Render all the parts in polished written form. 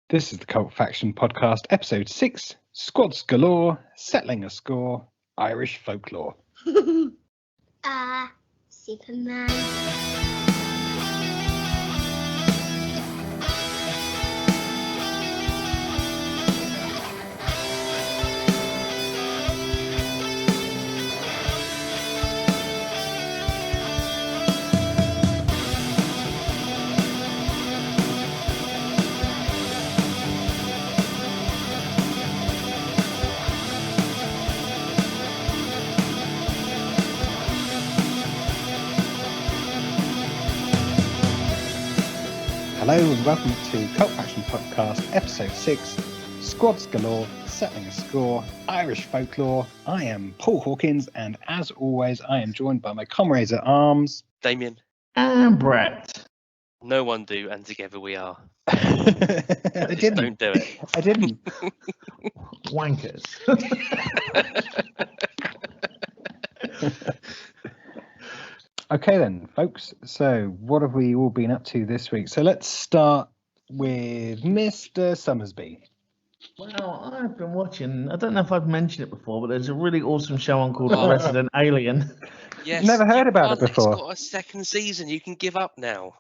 This is the Cult Faction Podcast, Episode 6, Squads Galore, Settling a Score, Irish Folklore. Superman. Hello and welcome to Cult Faction Podcast, Episode 6, Squads Galore, Settling a Score, Irish Folklore. I am Paul Hawkins, and as always, I am joined by my comrades at arms, Damian. And Brett. No one do, and together we are. I didn't. Don't do it. I didn't. Wankers. Okay then, folks. So what have we all been up to this week? So let's start with Mr. Summersby. Well, I've been watching, I don't know if I've mentioned it before, but there's a really awesome show on called Resident Alien. Yes. Never heard about it before. It's got a second season. You can give up now.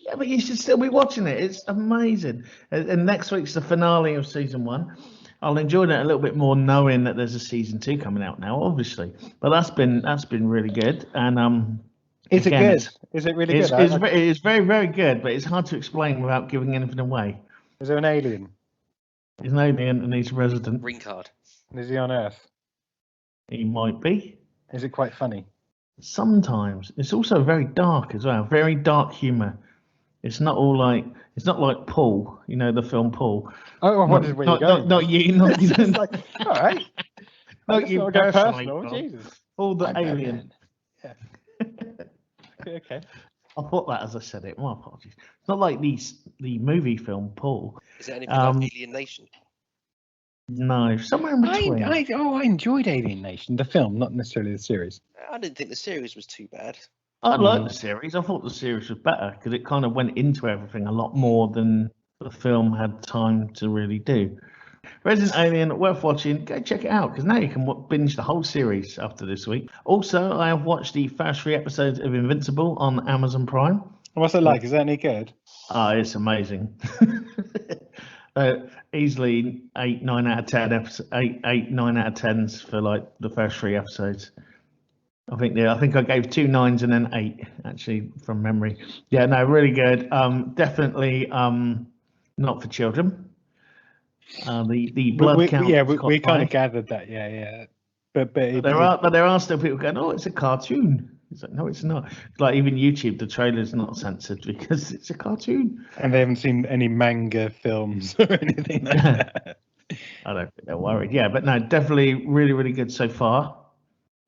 Yeah, but you should still be watching it. It's amazing. And next week's the finale of season 1. I'll enjoy that a little bit more knowing that there's a season 2 coming out now, obviously. But that's been really good. And Is it again, good? Is it really It's, good? it's very, very good, but it's hard to explain without giving anything away. Is there an alien? He's an alien and he's a resident. Green card. Is he on Earth? He might be. Is it quite funny? Sometimes. It's also very dark as well. Very dark humour. It's not like Paul, you know, the film Paul. Oh, I wondered where you're going. Not you, not you. It's like, all right. Not you Not go personally. personal. Paul. Jesus. All the I'm alien. Batman. Yeah. Okay. I thought that as I said it. My apologies. It's not like the movie film Paul. Is it anything like Alien Nation? No, somewhere in between. I enjoyed Alien Nation, the film, not necessarily the series. I didn't think the series was too bad. I liked the series. I thought the series was better because it kind of went into everything a lot more than the film had time to really do. Resident Alien, worth watching. Go check it out because now you can binge the whole series after this week. Also, I have watched the first 3 episodes of Invincible on Amazon Prime. What's it like? Is that any good? Oh, it's amazing. Easily 8, 9 out of 10 episodes, 8, 9 out of 10s for like the first 3 episodes. I think I gave 2 9s and then 8 actually from memory. Yeah, no, really good. Definitely not for children. The blood count. Yeah, we kind of gathered that. Yeah. But there are still people going, oh, it's a cartoon. It's like, no, it's not. Like even YouTube, the trailer's not censored because it's a cartoon. And they haven't seen any manga films or anything like that. I don't think they're worried. Yeah, but no, definitely really, really good so far.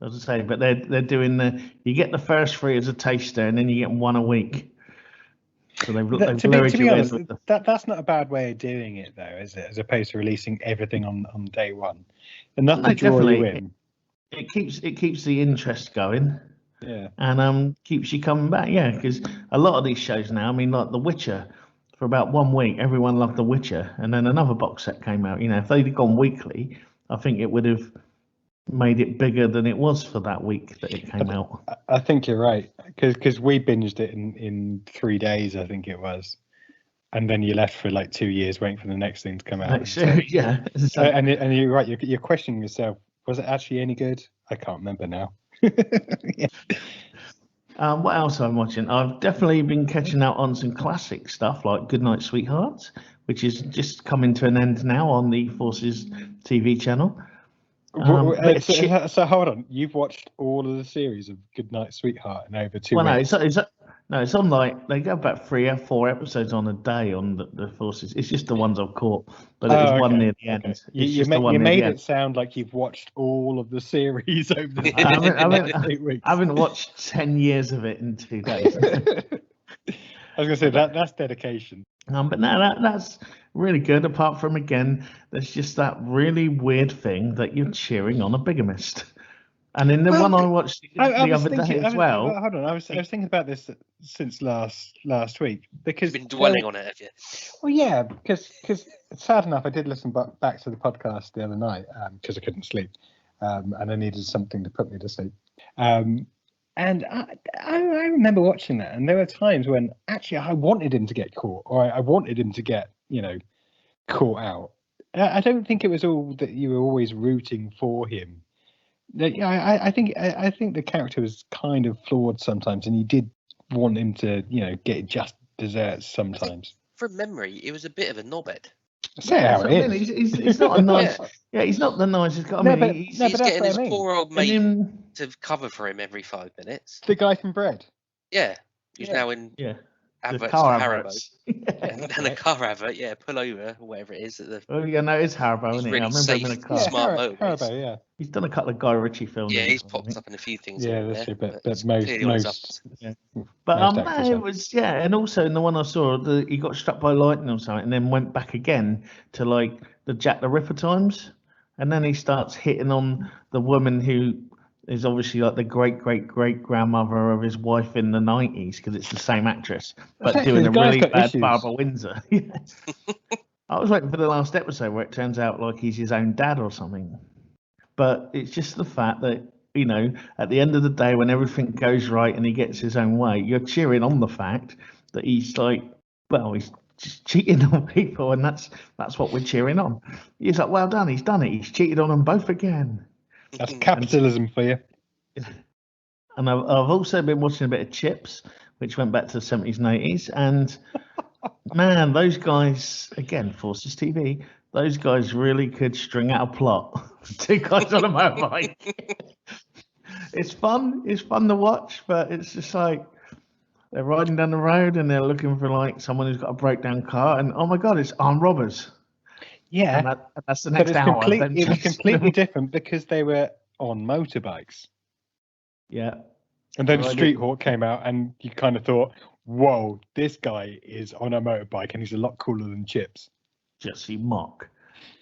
As I say, but they're doing you get the first 3 as a taster, and then you get 1 a week. So they've to be honest, that's not a bad way of doing it, though, is it? As opposed to releasing everything on day one, enough to draw you in. It keeps the interest going. Yeah. And keeps you coming back. Yeah, because a lot of these shows now, I mean, like The Witcher, for about 1 week, everyone loved The Witcher, and then another box set came out. You know, if they'd gone weekly, I think it would have made it bigger than it was for that week that it came out. I think you're right, because we binged it in 3 days, I think it was, and then you left for like 2 years waiting for the next thing to come out. Yeah. And you're right. You're questioning yourself. Was it actually any good? I can't remember now. Yeah. What else am I watching? I've definitely been catching out on some classic stuff like Goodnight Sweethearts, which is just coming to an end now on the Forces TV channel. So hold on, you've watched all of the series of Goodnight Sweetheart in over 2 weeks? It's on like they go about 3 or 4 episodes on a day on the Forces. It's just the ones I've caught, but it was one near the end. Okay. You made it sound like you've watched all of the series over the 8 weeks. I haven't watched 10 years of it in 2 days. I was going to say that's dedication. But no, that's really good. Apart from, again, there's just that really weird thing that you're cheering on a bigamist. And in the Well, one I watched the other day as well. Hold on, I was thinking about this since last week because You've been dwelling on it, have you? Well, yeah, because sad enough, I did listen back to the podcast the other night because I couldn't sleep, and I needed something to put me to sleep. And I remember watching that, and there were times when actually I wanted him to get caught, or I wanted him to get caught out. I don't think it was all that you were always rooting for him. I think the character was kind of flawed sometimes, and you did want him to get just desserts sometimes. From memory, it was a bit of a knobhead. Say how it is. He's not a nice. Yeah, he's not the nicest guy. He's getting his poor old mate to cover for him every 5 minutes. The guy from Bread. Yeah, who's now in adverts for Haribo. And a car advert, pull over, or whatever it is. No, it's Haribo, isn't it? Really I remember him in a car. Smart motorways. Haribo, yeah. He's done a couple of Guy Ritchie films. Yeah, he's popped up in a few things. Yeah, that's true, but most. But it was and also in the one I saw, he got struck by lightning or something, and then went back again to like the Jack the Ripper times, and then he starts hitting on the woman who is obviously like the great grandmother of his wife in the 90s, because it's the same actress, but doing a really bad Barbara Windsor. I was waiting for the last episode where it turns out like he's his own dad or something. But it's just the fact that, at the end of the day, when everything goes right and he gets his own way, you're cheering on the fact that he's like, well, he's just cheating on people, and that's what we're cheering on. He's like, well done, he's done it. He's cheated on them both again. That's capitalism for you. And I've also been watching a bit of Chips, which went back to the 70s and 80s. And man, those guys, again, Forces TV, those guys really could string out a plot. 2 guys on a motorbike. It's fun. It's fun to watch, but it's just like they're riding down the road and they're looking for like someone who's got a breakdown car, and oh my god, it's armed robbers. Yeah, and that's the next hour. It was completely different because they were on motorbikes. Yeah. And then Street Hawk came out, and you kind of thought, whoa, this guy is on a motorbike, and he's a lot cooler than Chips. Jesse Mock.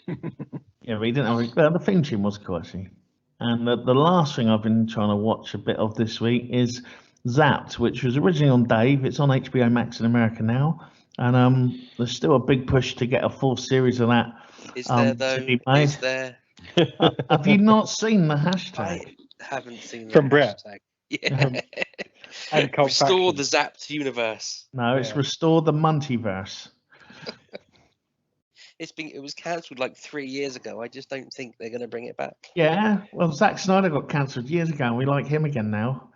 Yeah, but he didn't have the theme tune was cool, actually. And the last thing I've been trying to watch a bit of this week is Zapped, which was originally on Dave. It's on HBO Max in America now. And there's still a big push to get a full series of that. Is there, though? Is there? Have you not seen the hashtag? I haven't seen the From Brett. hashtag. Yeah. And Restore the Zapped universe. No, it's Restore the Multiverse. It was cancelled like 3 years ago. I just don't think they're going to bring it back. Yeah, well, Zack Snyder got cancelled years ago, and we like him again now.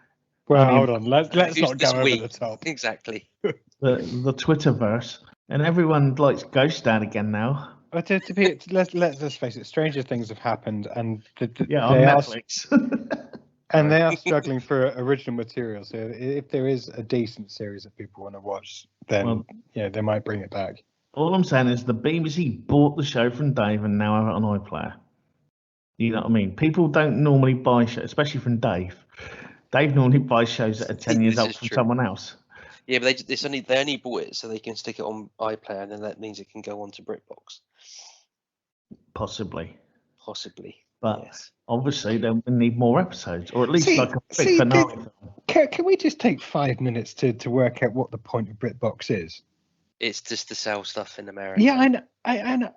Well, hold on. Let's not go over the top. Exactly. The Twitterverse, and everyone likes Ghost Dad again now. But let's face it, stranger things have happened, and on Netflix. And they are struggling for original material. So if there is a decent series that people want to watch, then they might bring it back. All I'm saying is the BBC bought the show from Dave and now have it on iPlayer. You know what I mean? People don't normally buy shows, especially from Dave. Dave normally buys shows that are 10 years old from someone else. Yeah, but they only bought it so they can stick it on iPlayer, and then that means it can go on to BritBox. Possibly. But obviously they'll need more episodes, or at least like a big finale. Can we just take 5 minutes to work out what the point of BritBox is? It's just to sell stuff in America. Yeah, I know.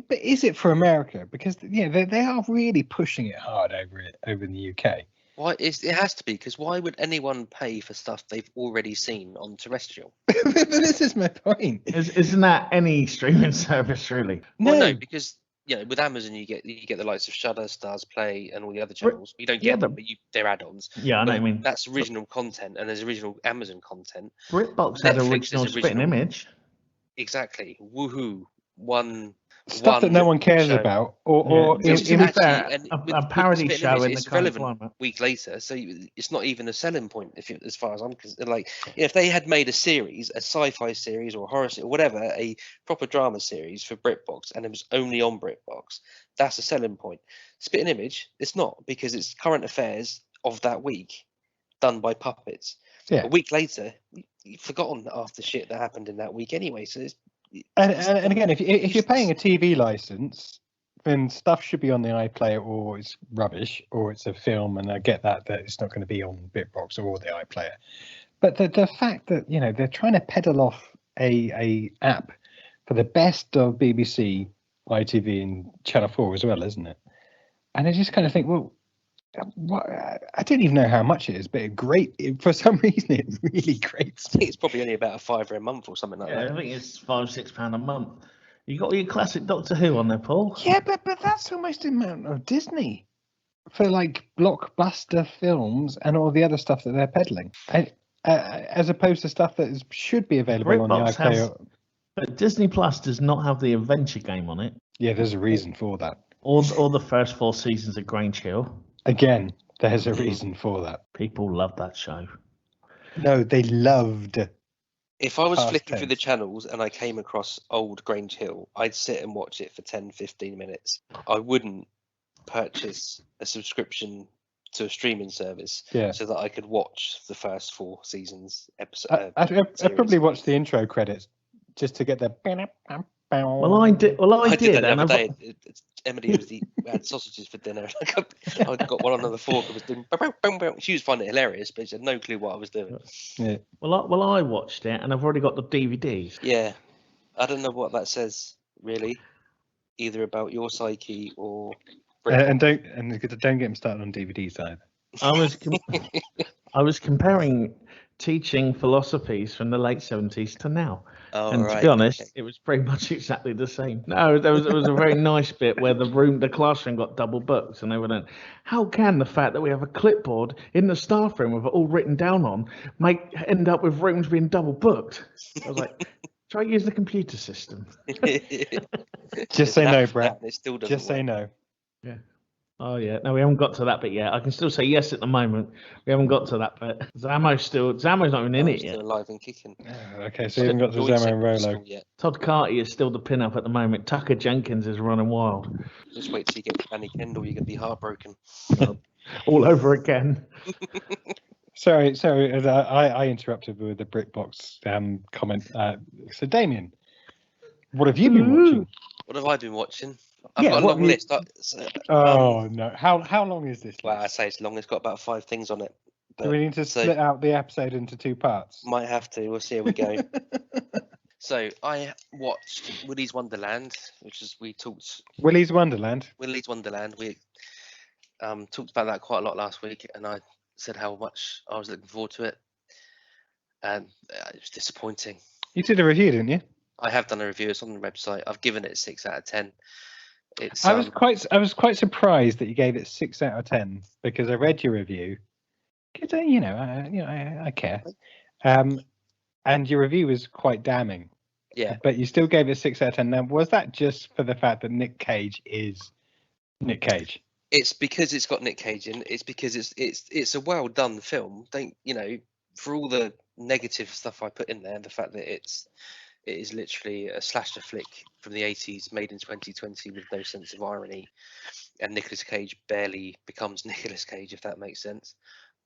But is it for America? Because they are really pushing it hard over in the UK. Why it has to be, because why would anyone pay for stuff they've already seen on terrestrial? But this is my point. Isn't that any streaming service really? No, well, no, because with Amazon you get the likes of Shudder, Stars Play, and all the other channels. You don't get them, but they're add-ons. Yeah, I know what I mean. That's original content, and there's original Amazon content. BritBox had original spitting image. Exactly. Woohoo! Stuff that no one cares about, or a parody show in it's the relevant a week later, so it's not even a selling point as far as I'm concerned. Like, if they had made a series, a sci-fi series or horror series or whatever, a proper drama series for BritBox, and it was only on BritBox, that's a selling point. Spit an Image, it's not, because it's current affairs of that week done by puppets. Yeah. A week later, you've forgotten half the shit that happened in that week anyway. So it's and again, if you're paying a TV license then stuff should be on the iPlayer, or it's rubbish, or it's a film, and I get that it's not going to be on BritBox or the iPlayer. But the fact that they're trying to peddle off a app for the best of BBC, ITV, and Channel 4 as well, isn't it? And I just kind of think, well, what, I don't even know how much it is, but for some reason it's really great. I think it's probably only about £5 a month or something like that. I think it's £5-6 a month. You got your classic Doctor Who on there, Paul. Yeah, but that's almost the amount of Disney for like blockbuster films and all the other stuff that they're peddling, as opposed to stuff that should be available on the iPlayer. But Disney Plus does not have the adventure game on it. Yeah, there's a reason for that. Or the first 4 seasons of Grange Hill. Again, there's a reason for that. People love that show. No, they loved. If I was flicking through the channels and I came across old Grange Hill, I'd sit and watch it for 10, 15 minutes. I wouldn't purchase a subscription to a streaming service so that I could watch the first 4 seasons episode. I'd probably watch the intro credits just to get the. Well, I did. I did that the other day. Emily had sausages for dinner. I got one on the fork and was doing. She was finding it hilarious, but she had no clue what I was doing. Yeah. Well, I watched it, and I've already got the DVDs. Yeah, I don't know what that says really, either about your psyche or. And don't get them started on DVDs either. I was comparing teaching philosophies from the late 70s to now. And to be honest, it was pretty much exactly the same. No, there was a very nice bit where the classroom got double booked, and they were like, how can the fact that we have a clipboard in the staff room with it all written down on end up with rooms being double booked? I was like, try use the computer system. Just say no, Brett. Just say no. Yeah. Oh yeah, no, we haven't got to that bit yet. I can still say yes at the moment. We haven't got to that bit. Zamo's not even in it yet. Still alive and kicking. Okay, so you haven't got to Zamo and Rolo yet. Todd Carty is still the pin-up at the moment. Tucker Jenkins is running wild. Just wait till you get Annie Kendall. You're gonna be heartbroken. All over again. Sorry. I interrupted with the BritBox comment. So Damian, what have you been watching? What have I been watching? I've got a long list. No! How long is this? Well, I say it's long. It's got about 5 things on it. Do we need to split out the episode into 2 parts? Might have to. We'll see how we go. So I watched Willy's Wonderland, we talked. Willy's Wonderland. Willy's Wonderland. We talked about that quite a lot last week, and I said how much I was looking forward to it, and it was disappointing. You did a review, didn't you? I have done a review. It's on the website. I've given it 6 out of 10. I was quite surprised that you gave it 6 out of 10 because I read your review. Because I care. And your review was quite damning. Yeah. But you still gave it 6 out of 10. Now, was that just for the fact that Nick Cage is Nick Cage? It's because it's got Nick Cage in. It's because it's a well done film. For all the negative stuff I put in there, the fact that it is literally a slasher flick from the 80s made in 2020 with no sense of irony, and Nicolas Cage barely becomes Nicolas Cage, if that makes sense.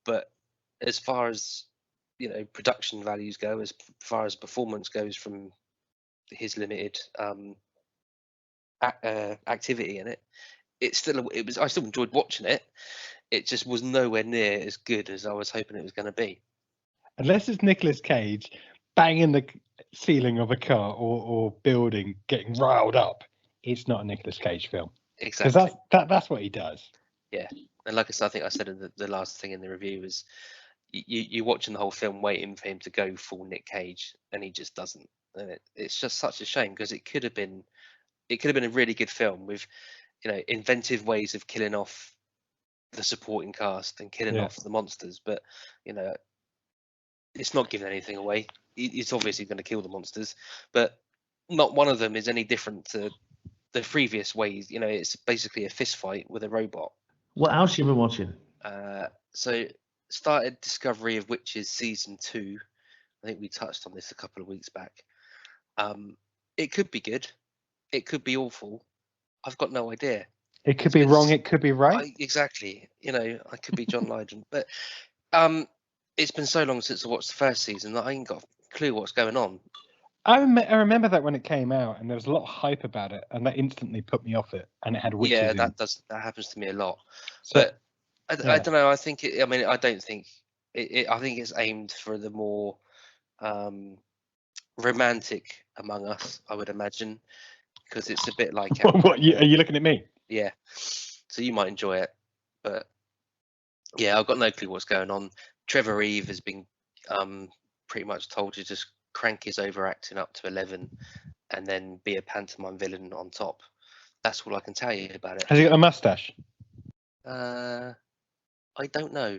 But as far as production values go, as far as performance goes from his limited activity in it, I still enjoyed watching it. It just was nowhere near as good as I was hoping it was going to be. Unless it's Nicolas Cage banging the ceiling of a car or building, getting riled up, it's not a Nicolas Cage film. Exactly. Because that's what he does. Yeah. And like I said, I think I said in the last thing in the review is you're watching the whole film waiting for him to go full Nick Cage, and he just doesn't. And it's just such a shame, because it could have been a really good film with inventive ways of killing off the supporting cast and killing off the monsters, but it's not giving anything away. It's obviously going to kill the monsters, but not one of them is any different to the previous ways. It's basically a fist fight with a robot. What else you been watching? So started Discovery of Witches season 2. I think we touched on this a couple of weeks back. It could be good. It could be awful. I've got no idea. It could be wrong. It could be right. Exactly. I could be John Lydon, but it's been so long since I watched the first season that I ain't got a clue what's going on. I remember that when it came out, and there was a lot of hype about it, and that instantly put me off it. And it had witches. Yeah, in. that happens to me a lot. So, But I don't know. I think I don't think I think it's aimed for the more romantic among us, I would imagine, because it's a bit like what are you looking at me? Yeah, so you might enjoy it, but yeah, I've got no clue what's going on. Trevor Reeve has been pretty much told to just crank his overacting up to 11 and then be a pantomime villain on top. That's all I can tell you about it. Has he got a mustache? I don't know.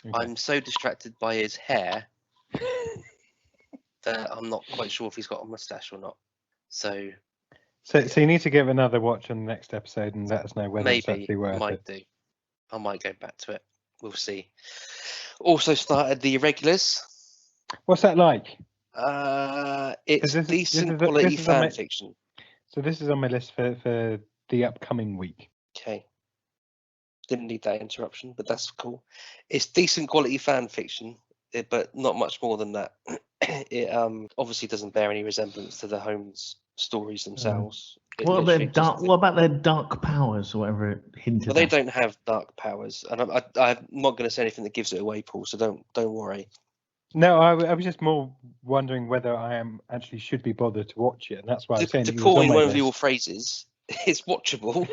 Okay. I'm so distracted by his hair that I'm not quite sure if he's got a mustache or not. So you need to give another watch on the next episode and let us know whether it's maybe actually worth might it. do. I might go back to it. We'll see. Also started the Irregulars. What's that like? It's decent quality fan fiction. So this is on my list for the upcoming week. Okay. Didn't need that interruption, but that's cool. It's decent quality fan fiction, but not much more than that. It obviously doesn't bear any resemblance to the Holmes stories themselves. What about their dark powers or whatever it hinted Well, they at? don't have dark powers, and I'm not going to say anything that gives it away, Paul. So don't worry. No, I was just more wondering whether I actually should be bothered to watch it, and that's why I was saying. To coin one of your phrases, it's watchable.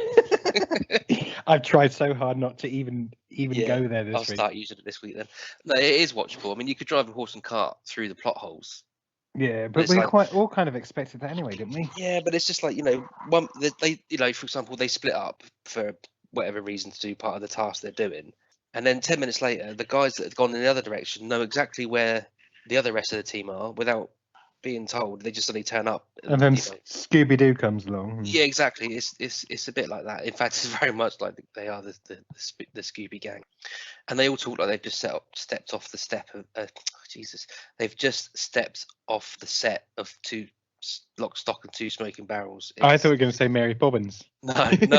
I've tried so hard not to even go there this week. I'll start using it this week then. No, it is watchable. I mean, you could drive a horse and cart through the plot holes. Yeah, but we all kind of expected that anyway, didn't we? Yeah, but it's just like, they for example, they split up for whatever reason to do part of the task they're doing. And then 10 minutes later, the guys that have gone in the other direction know exactly where the other rest of the team are without being told. They just suddenly turn up. And then Scooby-Doo comes along. Yeah, exactly. It's a bit like that. In fact, it's very much like they are the Scooby gang. And they all talk like they've just stepped off the step of Jesus. They've just stepped off the set of Two Lock, Stock and Two Smoking Barrels. I thought you were going to say Mary Poppins. No. they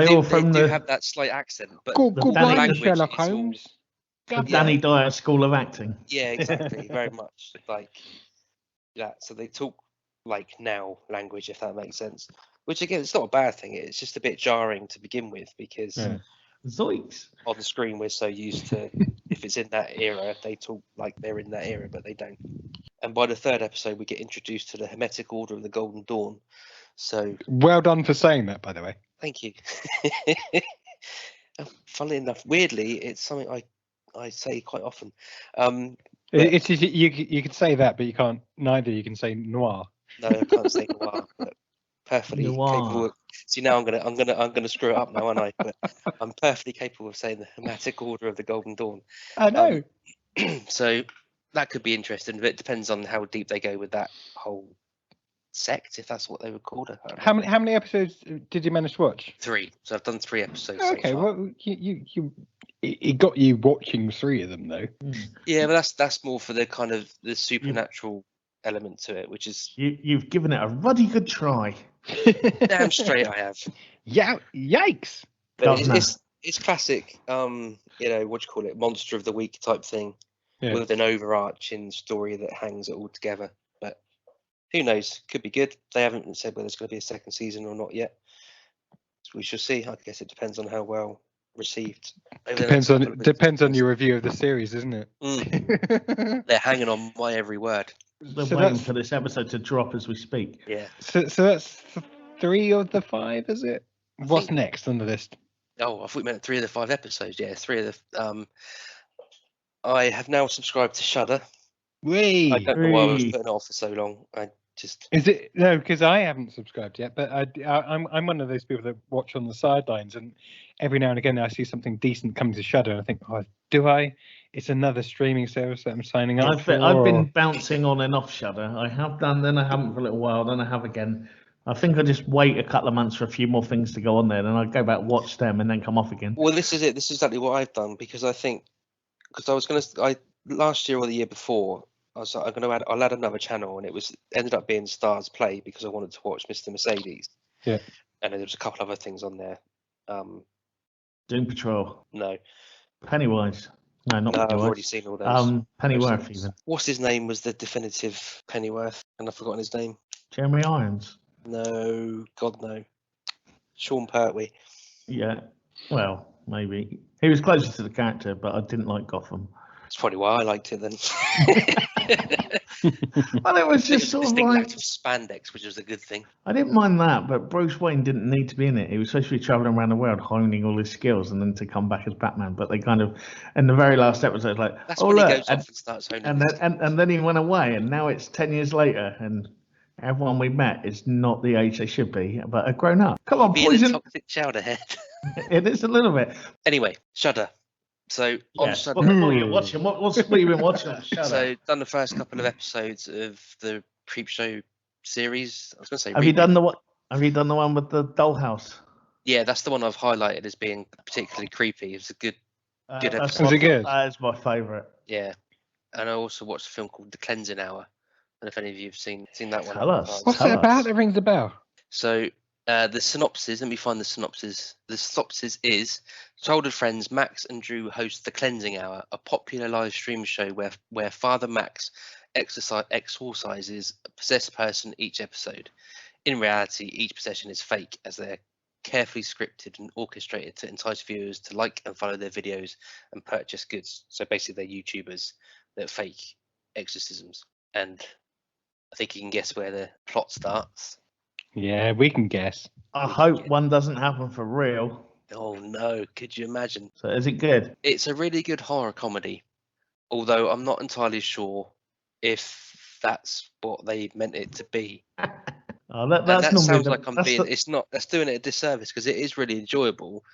do have that slight accent, but good language Sherlock Holmes. The Danny Dyer School of Acting. Yeah, exactly. Very much like that. So they talk like now language, if that makes sense. Which again, it's not a bad thing. It's just a bit jarring to begin with because Zoinks. on the screen we're so used to if it's in that era, they talk like they're in that era, but they don't. And by the third episode, we get introduced to the Hermetic Order of the Golden Dawn. So well done for saying that, by the way. Thank you. Funnily enough, weirdly, it's something I say quite often. It's you could say that, but you can't. Neither you can say noir. No, I can't say noir. But perfectly capable. See, now I'm gonna screw it up now, aren't I? But I'm perfectly capable of saying the Hermetic Order of the Golden Dawn. I know. So that could be interesting, but it depends on how deep they go with that whole sect, if that's what they would call it. How many episodes did you manage to watch? 3. So I've done 3 episodes. Okay, so far. well, it got you watching 3 of them though. Yeah, but that's more for the kind of the supernatural element to it, which is you've given it a ruddy good try. Damn straight I have. Yeah, yikes! But it's classic. What do you call it? Monster of the week type thing. Yeah. With an overarching story that hangs it all together. But who knows? Could be good. They haven't said whether there's going to be a second season or not yet. So we shall see. I guess it depends on how well received. Depends on your review of the series, isn't it? They're hanging on my every word. They're waiting for this episode to drop as we speak. Yeah. So that's 3 of the 5, is it? What's next on the list? Oh, I thought you meant 3 of the 5 episodes. Yeah, 3 of the. I have now subscribed to Shudder. I don't know why I was putting it off for so long. Is it no? Because I haven't subscribed yet, but I'm one of those people that watch on the sidelines, and every now and again I see something decent coming to Shudder, and I think, oh, do I? It's another streaming service that I'm signing up for. I've been bouncing on and off Shudder. I have done, then I haven't for a little while, then I have again. I think I just wait a couple of months for a few more things to go on there, then I go back, watch them, and then come off again. Well, this is it. This is exactly what I've done because last year or the year before. I'll add another channel, and it ended up being Stars Play because I wanted to watch Mr. Mercedes. Yeah. And then there was a couple other things on there. Doom Patrol. No. Pennywise. No, not No, I've Pennyworth. already seen all those. Pennyworth even. What's his name was the definitive Pennyworth, and I've forgotten his name. Jeremy Irons. No, God no. Sean Pertwee. Yeah. Well, maybe he was closer to the character, but I didn't like Gotham. That's probably why I liked it then. Well, it was just sort of distinct like lack of spandex, which was a good thing. I didn't mind that, but Bruce Wayne didn't need to be in it. He was supposed to be traveling around the world honing all his skills and then to come back as Batman. But they kind of, in the very last episode, like, That's oh when look, he goes off and starts honing. and then he went away, and now it's 10 years later, and everyone we met is not the age they should be, but are grown up. Come on, being Poison. a toxic chowderhead. It is a little bit. Anyway, Shudder. So on Shudder. What are you watching? What have you been watching on Shudder? So done the first couple of episodes of the Creepshow series. I was going to say. Have you done the one? Have you done the one with the dollhouse? Yeah, that's the one I've highlighted as being particularly creepy. It's a good episode. Was it good? That is my favourite. Yeah, and I also watched a film called The Cleansing Hour. I don't know if any of you have seen that one. Tell us. What's it about? It rings a bell. So the synopsis. Let me find the synopsis. The synopsis is: childhood friends Max and Drew host The Cleansing Hour, a popular live stream show where Father Max exorcises a possessed person each episode. In reality, each possession is fake, as they're carefully scripted and orchestrated to entice viewers to like and follow their videos and purchase goods. So basically, they're YouTubers that fake exorcisms. And I think you can guess where the plot starts. Yeah, we can guess. I hope one doesn't happen for real. Oh no, could you imagine? So is it good? It's a really good horror comedy, although I'm not entirely sure if that's what they meant it to be. Oh, That sounds like I'm being. It's not. That's doing it a disservice because it is really enjoyable,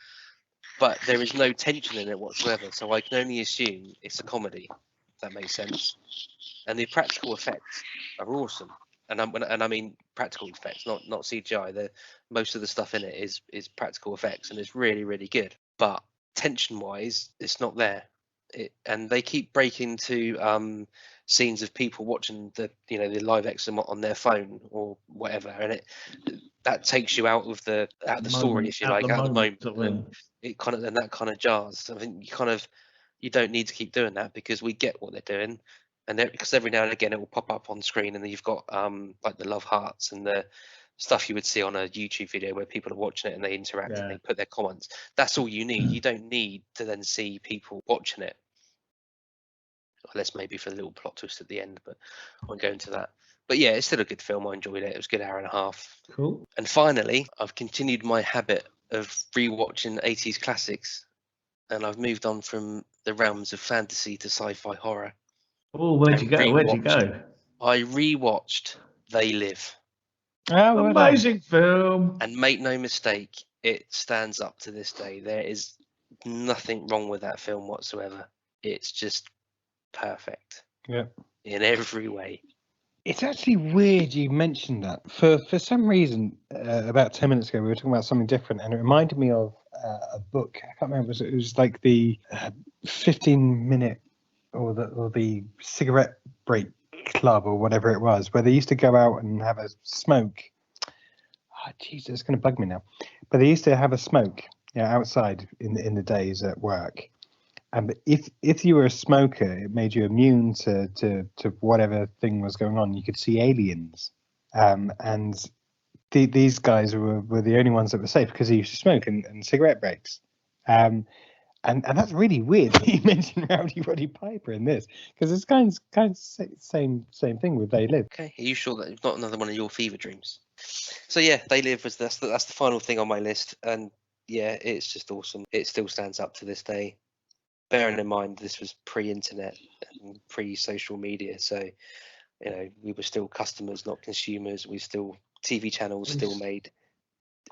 but there is no tension in it whatsoever. So I can only assume it's a comedy. If that makes sense. And the practical effects are awesome. And I mean practical effects, not CGI. Most of the stuff in it is practical effects, and it's really really good. But tension wise, it's not there. And they keep breaking to scenes of people watching the live exam on their phone or whatever, and that takes you out of the story, if you like, out of the moment. And it kind of, and that kind of jars. I think you don't need to keep doing that because we get what they're doing. And because every now and again it will pop up on screen, and then you've got like the love hearts and the stuff you would see on a YouTube video where people are watching it and they interact and they put their comments. That's all you need. You don't need to then see people watching it, unless maybe for the little plot twist at the end. But I won't go into that. But yeah, it's still a good film. I enjoyed it. It was a good hour and a half. Cool. And finally, I've continued my habit of rewatching 80s classics, and I've moved on from the realms of fantasy to sci-fi horror. Oh, where'd you go? I rewatched They Live. Oh, amazing film. And make no mistake, it stands up to this day. There is nothing wrong with that film whatsoever. It's just perfect. Yeah. In every way. It's actually weird you mentioned that. For some reason, about 10 minutes ago, we were talking about something different, and it reminded me of a book. I can't remember. It was like the 15-minute or the cigarette break club or whatever it was, where they used to go out and have a smoke. Oh, Jesus, it's going to bug me now. But they used to have a smoke outside in the days at work. And if you were a smoker, it made you immune to whatever thing was going on. You could see aliens. And these guys were the only ones that were safe because they used to smoke and cigarette breaks. And that's really weird that you mentioned Rowdy Roddy Piper in this, because it's kind of same thing with They Live. Okay, are you sure that it's not another one of your fever dreams? So yeah, They Live that's the final thing on my list, and yeah, it's just awesome. It still stands up to this day. Bearing in mind this was pre-internet and pre-social media, so we were still customers, not consumers. We still TV channels still made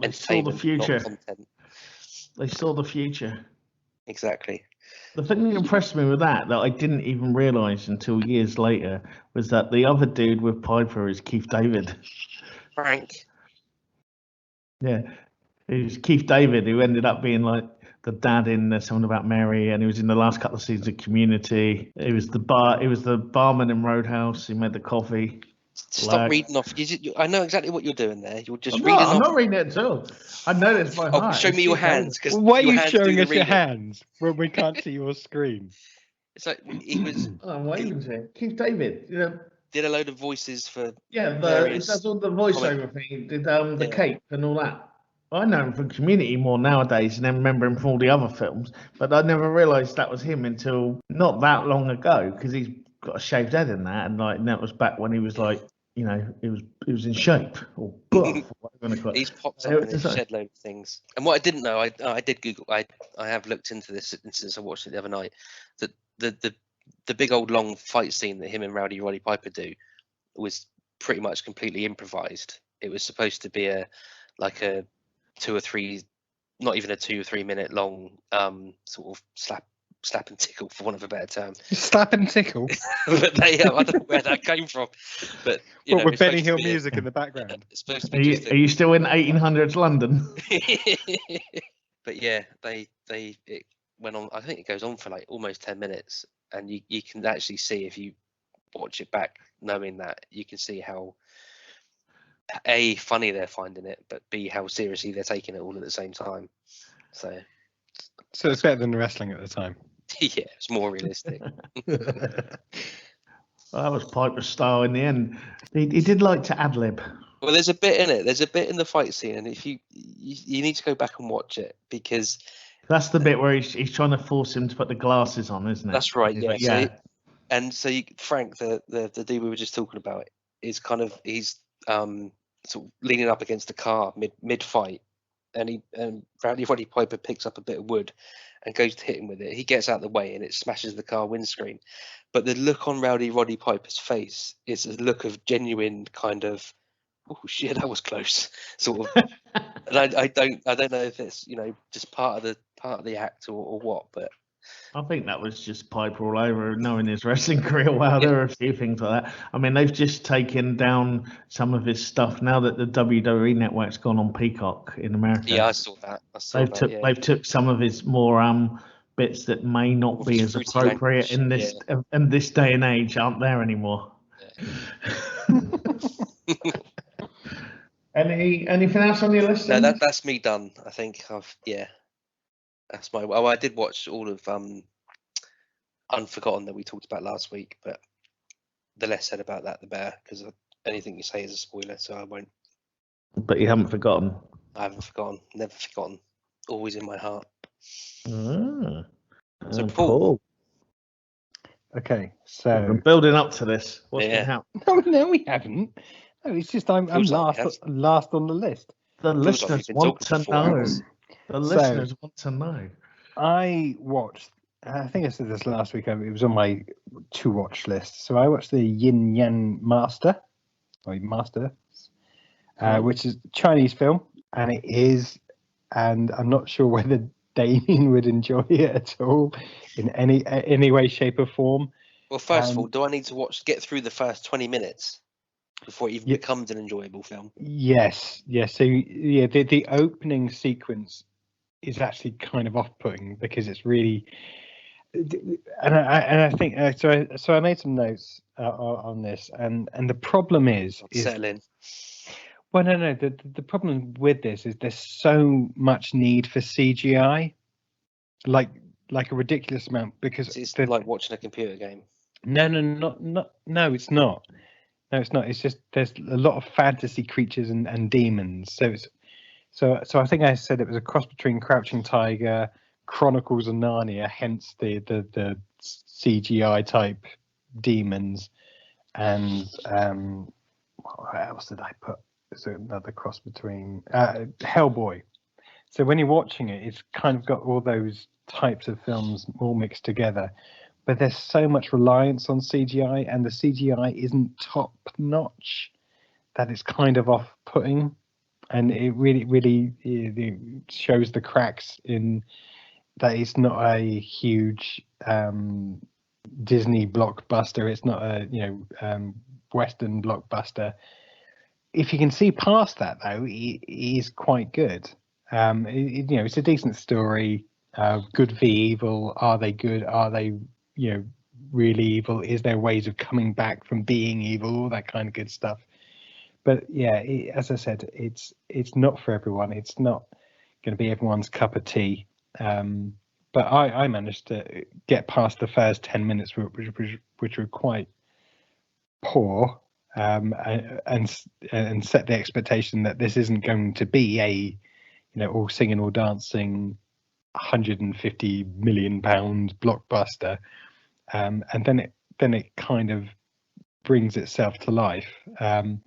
entertainment, saw the future. not content. They saw the future. Exactly. The thing that impressed me with that I didn't even realise until years later was that the other dude with Piper is Keith David. Frank. Yeah, it was Keith David who ended up being like the dad in Something About Mary, and he was in the last couple of seasons of Community. He was the barman in Roadhouse. He made the coffee. Stop reading off. I know exactly what you're doing there. You're just reading off. I'm not reading it at all. I know this by heart. Show me your hands. Why are you showing us your hands when we can't see your screen? It's like he was I'm waving to him. Keith David. Yeah. did a load of voices for Yeah, it various does all the voiceover thing. He did the Cape and all that. I know him from Community more nowadays, and then remember him from all the other films. But I never realised that was him until not that long ago, because he's got a shaved head in that, and like that was back when he was like, you know, he was in shape or buff. Or whatever you want to call it. He's popped up in a shed load of things. And what I didn't know, I did Google. I have looked into this since I watched it the other night. That the big old long fight scene that him and Rowdy Roddy Piper do was pretty much completely improvised. It was supposed to be a 2 or 3, not even a 2 or 3 minute long sort of slap and tickle, for want of a better term. Slap and tickle. But I don't know where that came from. But with Benny Hill music in the background. It's supposed to be are you still in 1800s London? But yeah, it went on. I think it goes on for like almost 10 minutes, and you can actually see, if you watch it back, knowing that, you can see how A, funny they're finding it, but B, how seriously they're taking it all at the same time. So it's better than the wrestling at the time. Yeah, it's more realistic. Well, that was Piper's style in the end. He did like to ad lib. Well, there's a bit in it. There's a bit in the fight scene, and if you need to go back and watch it, because that's the bit where he's trying to force him to put the glasses on, isn't it? That's right. Yeah. Like, yeah. Frank, the dude we were just talking about, is kind of he's sort of leaning up against the car mid fight, and Rowdy Roddy Piper picks up a bit of wood and goes to hit him with it. He gets out of the way and it smashes the car windscreen. But the look on Rowdy Roddy Piper's face is a look of genuine kind of, oh shit, that was close, sort of. And I don't know if it's just part of the act or what, but I think that was just Piper all over, knowing his wrestling career well. There are a few things like that. I mean, they've just taken down some of his stuff now that the WWE network's gone on Peacock in America. Yeah, I saw that. They've took some of his more bits that may not be as appropriate in this day and age, aren't there anymore. Yeah. Anything else on your list? No, that's me done. I think that's my. I did watch all of Unforgotten that we talked about last week, but the less said about that, the better, because anything you say is a spoiler, so I won't. But you haven't forgotten. I haven't forgotten. Never forgotten. Always in my heart. So Paul. Okay, so we're building up to this. What's going to happen? No, we haven't. No, it's just I'm last on the list. The listeners want to know. The listeners want to know. I watched, I think I said this last week, it was on my to watch list. So I watched the Yinyang Master, which is a Chinese film, and I'm not sure whether Damian would enjoy it at all in any way, shape or form. Well, first of all, do I need to get through the first 20 minutes before it even becomes an enjoyable film? Yes. So the opening sequence is actually kind of off-putting, because it's really, and I think so I made some notes on this, and the problem is settling. Well, no. The problem with this is there's so much need for CGI, like a ridiculous amount, because it's like watching a computer game. No, it's not. No, it's not. It's just there's a lot of fantasy creatures and demons. So I think I said it was a cross between Crouching Tiger, Chronicles of Narnia, hence the CGI type demons, and what else did I put? It's another cross between Hellboy. So when you're watching it, it's kind of got all those types of films all mixed together. But there's so much reliance on CGI, and the CGI isn't top notch, that it's kind of off-putting, and it really shows the cracks in that. It's not a huge Disney blockbuster. It's not a Western blockbuster. If you can see past that, though, it is quite good. It's a decent story. Good v evil. Are they good? Are they really evil? Is there ways of coming back from being evil? All that kind of good stuff. But yeah, as I said, it's not for everyone. It's not going to be everyone's cup of tea. But but I managed to get past the first 10 minutes, which were quite poor, and set the expectation that this isn't going to be a all singing, all dancing, £150 million blockbuster, and then it kind of brings itself to life, and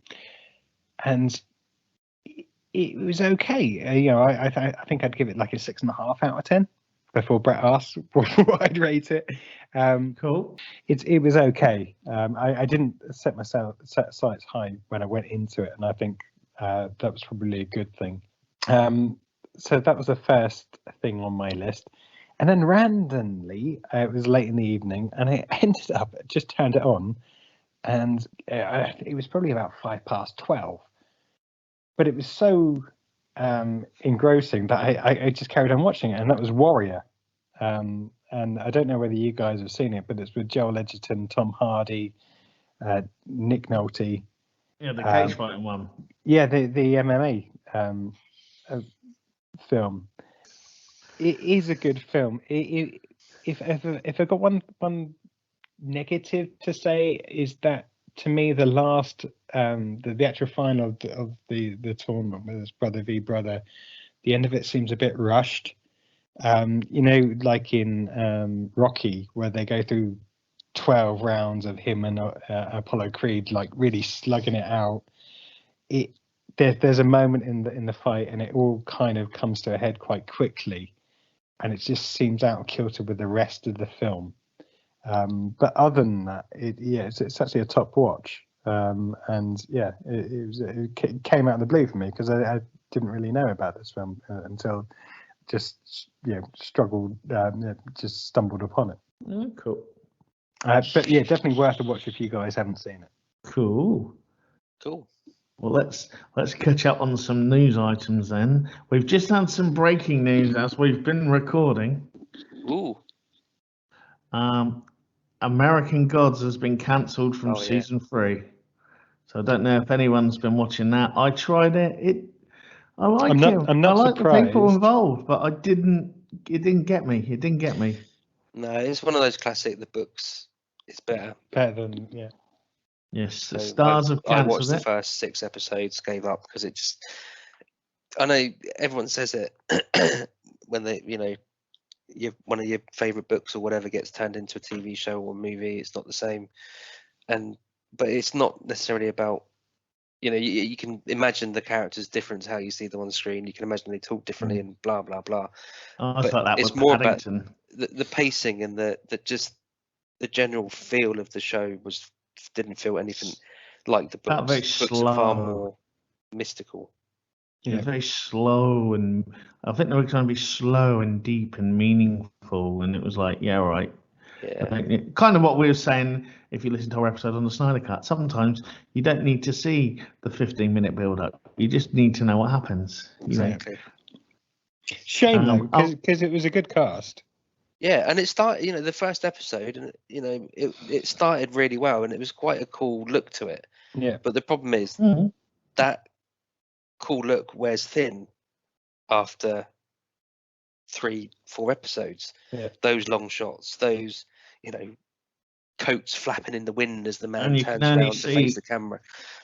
it was okay. I think I'd give it like a 6.5 out of 10 before Brett asked what I'd rate it. Cool. It was okay. I didn't set sights high when I went into it, and I think that was probably a good thing. So that was the first thing on my list. And then randomly, it was late in the evening, and I ended up just turned it on, and it was probably about 12:05. But it was so engrossing that I just carried on watching it, and that was Warrior. And I don't know whether you guys have seen it, but it's with Joel Edgerton, Tom Hardy, Nick Nolte. Yeah, the cage fighting one. Yeah, the MMA film. It is a good film. If I got one negative to say, is that to me the last the actual final of the tournament, with it's brother v brother, the end of it seems a bit rushed. Like in Rocky, where they go through 12 rounds of him and Apollo Creed like really slugging it out. There's a moment in the fight, and it all kind of comes to a head quite quickly, and it just seems out of kilter with the rest of the film. But other than that, it's actually a top watch. It came out of the blue for me, because I didn't really know about this film until just just stumbled upon it. Oh, cool. But yeah, definitely worth a watch if you guys haven't seen it. Cool. Well, let's catch up on some news items then. We've just had some breaking news as we've been recording. Ooh. American Gods has been cancelled from season 3. So I don't know if anyone's been watching that. I tried it. I like it. I'm not I like surprised. the people involved, but it didn't get me. It didn't get me. No, it's one of those classic. The books, it's better. Better than, yeah. Yes, the stars have cancelled I watched it. the first 6 episodes, gave up because it just. I know everyone says it when they, one of your favorite books or whatever gets turned into a TV show or movie. It's not the same, but it's not necessarily about. You can imagine the characters different to how you see them on the screen. You can imagine they talk differently and blah blah blah. Oh, I thought that it's was more Paddington. about the pacing and the general feel of the show didn't feel anything like the books. Very Books slow. are far more mystical. Yeah, very slow, and I think they were trying to be slow and deep and meaningful, and it was like, yeah, all right. Yeah. Kind of what we were saying, if you listen to our episode on the Snyder Cut, sometimes you don't need to see the 15-minute build-up. You just need to know what happens. Exactly. Shame though, because it was a good cast. Yeah, and it started, the first episode, and it started really well, and it was quite a cool look to it. Yeah. But the problem is that cool look wears thin after 3-4 episodes. Yeah. Those long shots, those coats flapping in the wind as the man And you turns can only around to face the camera,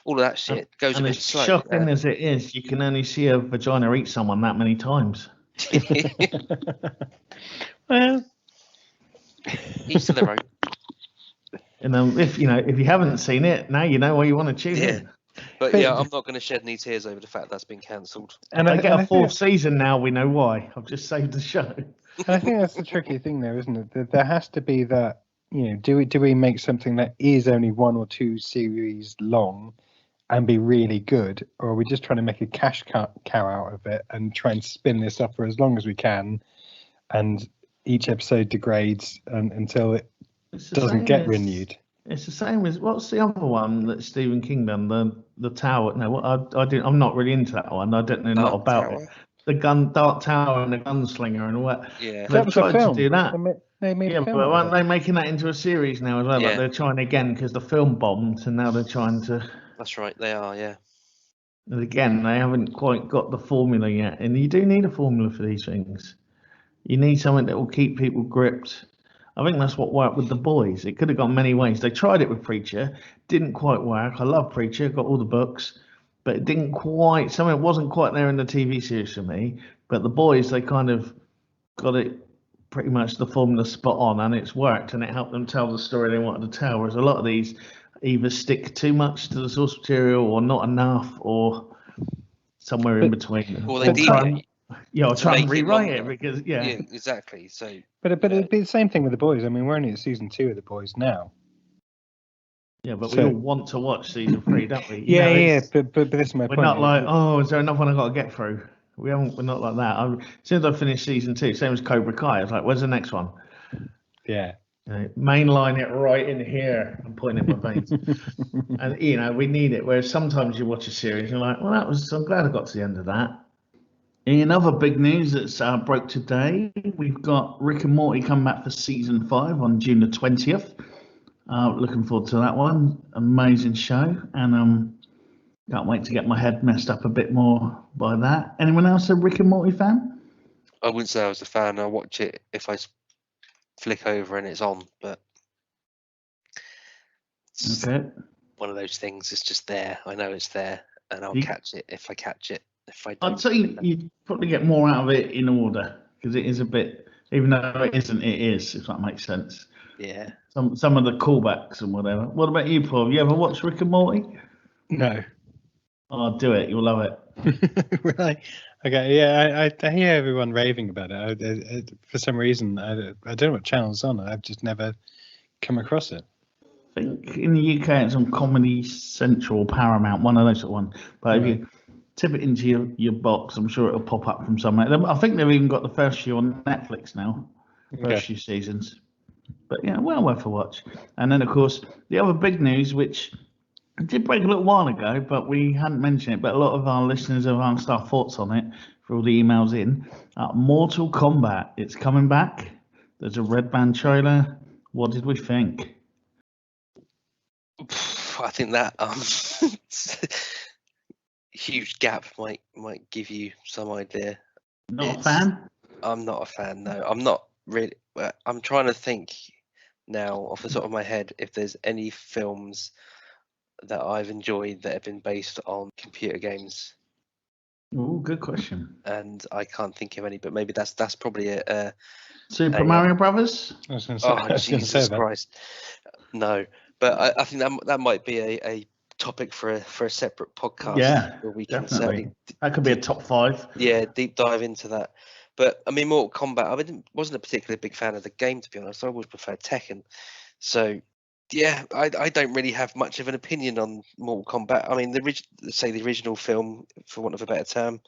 all of that shit goes a and bit as slow. shocking as it is, you can only see a vagina eat someone that many times. Well, Each to their own. And if you haven't seen it, now you know why you want to tune in. But yeah, I'm not going to shed any tears over the fact that's been cancelled. And I get a 4th season now. We know why. I've just saved the show. And I think that's the tricky thing, though, isn't it? That there has to be that. Do we make something that is only 1 or 2 series long and be really good, or are we just trying to make a cash cow out of it and try and spin this up for as long as we can, and each episode degrades until it doesn't get renewed? It's the same as what's the other one that Stephen King done? The Tower. No, I'm not really into that one. I don't know a lot about it. The Dark Tower and the Gunslinger and all that. Yeah, they've tried to do that. They made a film. But aren't they making that into a series now as well? Yeah. Like they're trying again because the film bombed, and now they're trying to. That's right. They are. Yeah. And again, they haven't quite got the formula yet, and you do need a formula for these things. You need something that will keep people gripped. I think that's what worked with The Boys. It could have gone many ways. They tried it with Preacher, didn't quite work. I love Preacher, got all the books, but it didn't quite. Something wasn't quite there in the TV series for me. But The Boys, they kind of got it pretty much the formula spot on, and it's worked, and it helped them tell the story they wanted to tell. Whereas a lot of these either stick too much to the source material, or not enough, or somewhere in between. Or they deviate. I'll to try and make it rewrite it longer. because Yeah, exactly. So, But it'd be the same thing with The Boys. I mean, we're only at season 2 of The Boys now. yeah, but So- we all want to watch season 3, don't we? But this is my We're point. not like, oh, is there another one I got to get through? We're not like that. As soon as I finished season 2, same as Cobra Kai, I was like, where's the next one? Yeah. Mainline it right in here. I'm pointing at my veins. And we need it. Whereas sometimes you watch a series, you're like, well, I'm glad I got to the end of that. In other big news that's broke today, we've got Rick and Morty come back for season 5 on June the 20th. Looking forward to that one. Amazing show, and can't wait to get my head messed up a bit more by that. Anyone else a Rick and Morty fan? I wouldn't say I was a fan. I watch it if I flick over and it's on, but it's Okay. one of those things. It's just there. I know it's there, and I'll You- catch it if I catch it. If I don't, I'd say you'd probably get more out of it in order, because it is a bit, even though it isn't, it is, if that makes sense. yeah. Some of the callbacks and whatever. What about you, Paul? Have you ever watched Rick and Morty? No. Oh, do it. You'll love it. Really? Okay, yeah, I hear everyone raving about it. For some reason, I don't know what channel it's on. I've just never come across it. I think in the UK it's on Comedy Central, Paramount, one of those sort of ones. But if you tip it into your box, I'm sure it'll pop up from somewhere. I think they've even got the first few on Netflix now, first few seasons. But yeah, well worth a watch. And then, of course, the other big news, which did break a little while ago, but we hadn't mentioned it, but a lot of our listeners have asked our thoughts on it for all the emails in. Mortal Kombat, it's coming back. There's a red band trailer. What did we think? I think that huge gap might give you some idea. Not a fan? I'm not a fan. No, I'm not really. I'm trying to think now off the top of my head if there's any films that I've enjoyed that have been based on computer games. Oh, good question. And I can't think of any, but maybe that's probably a Super Mario Brothers? I was going to say, I was gonna say Jesus that. Christ. No, but I think that might be a topic for a separate podcast. Yeah, where we can definitely. certainly That could be a top 5. yeah deep dive into that. But I mean, Mortal Kombat. I wasn't a particularly big fan of the game, to be honest. I always preferred Tekken. So yeah, I don't really have much of an opinion on Mortal Kombat. I mean, the original film, for want of a better term,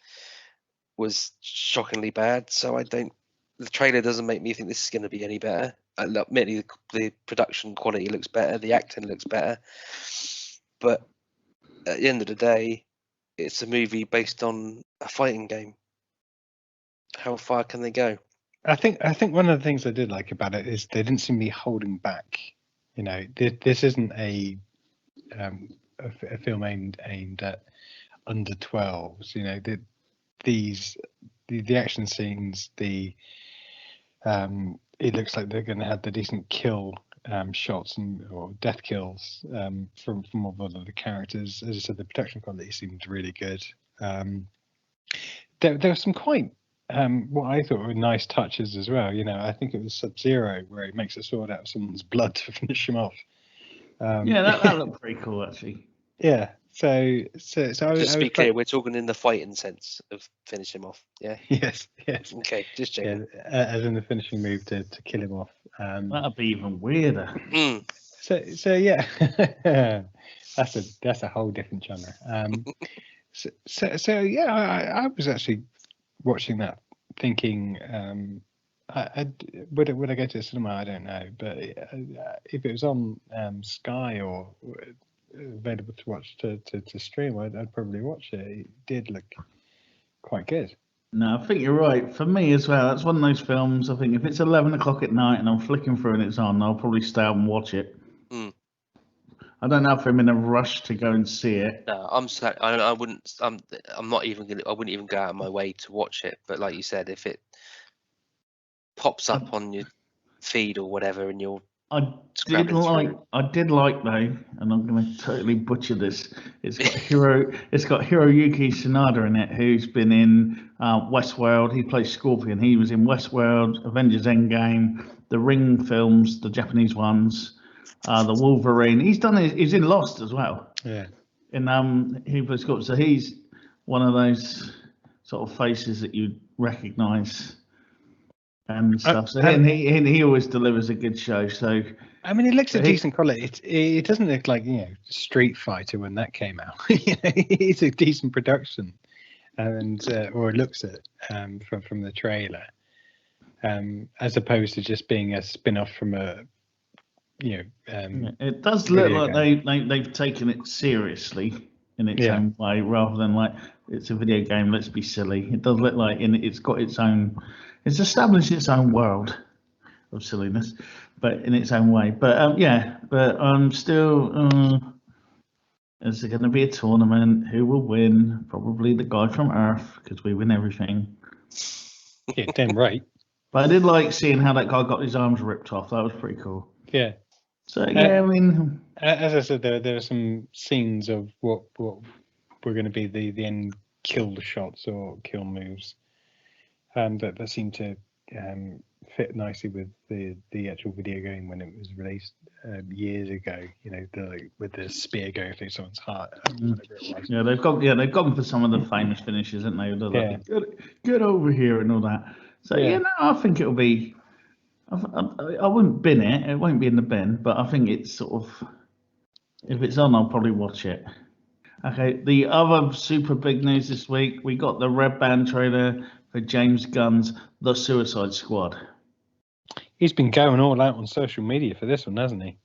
was shockingly bad. So the trailer doesn't make me think this is going to be any better. Admittedly, the production quality looks better, the acting looks better, but at the end of the day, it's a movie based on a fighting game. How far can they go? I think one of the things I did like about it is they didn't seem to be holding back. You know, this isn't a film aimed at under 12s. You know, the action scenes, it looks like they're going to have the decent kill shots or death kills from all of the characters. As I said, the production quality seemed really good. There were some quite what I thought were nice touches as well. You know, I think it was Sub-Zero where he makes a sword out of someone's blood to finish him off. Yeah, that looked pretty cool, actually. Yeah. So Just to be clear, we're talking in the fighting sense of finish him off. Yeah. Yes. Okay, just checking. Yeah, as in the finishing move to kill him off. That'd be even weirder. So yeah, that's a whole different genre. So yeah, I was actually watching that, thinking, would I go to the cinema? I don't know, but if it was on Sky or available to watch to stream, I'd probably watch it. It did look quite good. No, I think you're right. For me as well, that's one of those films. I think if it's 11 o'clock at night and I'm flicking through and it's on, I'll probably stay up and watch it. I don't know if I'm in a rush to go and see it. No, I wouldn't. I'm not even gonna. I wouldn't even go out of my way to watch it. But like you said, if it pops up on your feed or whatever, and you're I did like though, and I'm going to totally butcher this. It's got Hiroyuki Sanada in it, who's been in Westworld. He plays Scorpion. He was in Westworld, Avengers Endgame, the Ring films, the Japanese ones, the Wolverine. He's in Lost as well. Yeah. And he plays Scorpion. So he's one of those sort of faces that you recognise and stuff. So he always delivers a good show. So I mean, it looks a decent quality. It doesn't look like Street Fighter when that came out. It's a decent production, and or it looks it from the trailer, as opposed to just being a spin-off from a it does look like they've taken it seriously in its own way, rather than like it's a video game. Let's be silly. It does look like it's got its own. It's established its own world of silliness, but in its own way. But I'm still. Is there going to be a tournament? Who will win? Probably the guy from Earth, because we win everything. Yeah, damn right. But I did like seeing how that guy got his arms ripped off. That was pretty cool. Yeah. So I mean, as I said, there are some scenes of what were going to be the end kill shots or kill moves. That seemed to fit nicely with the actual video game when it was released years ago. With the spear going through someone's heart, whatever it was. Yeah, they've gone for some of the famous finishes, haven't they? Like, get over here and all that. So I think it'll be. I wouldn't bin it. It won't be in the bin, but I think it's sort of. If it's on, I'll probably watch it. Okay, the other super big news this week, we got the Red Band trailer for James Gunn's The Suicide Squad. He's been going all out on social media for this one, hasn't he?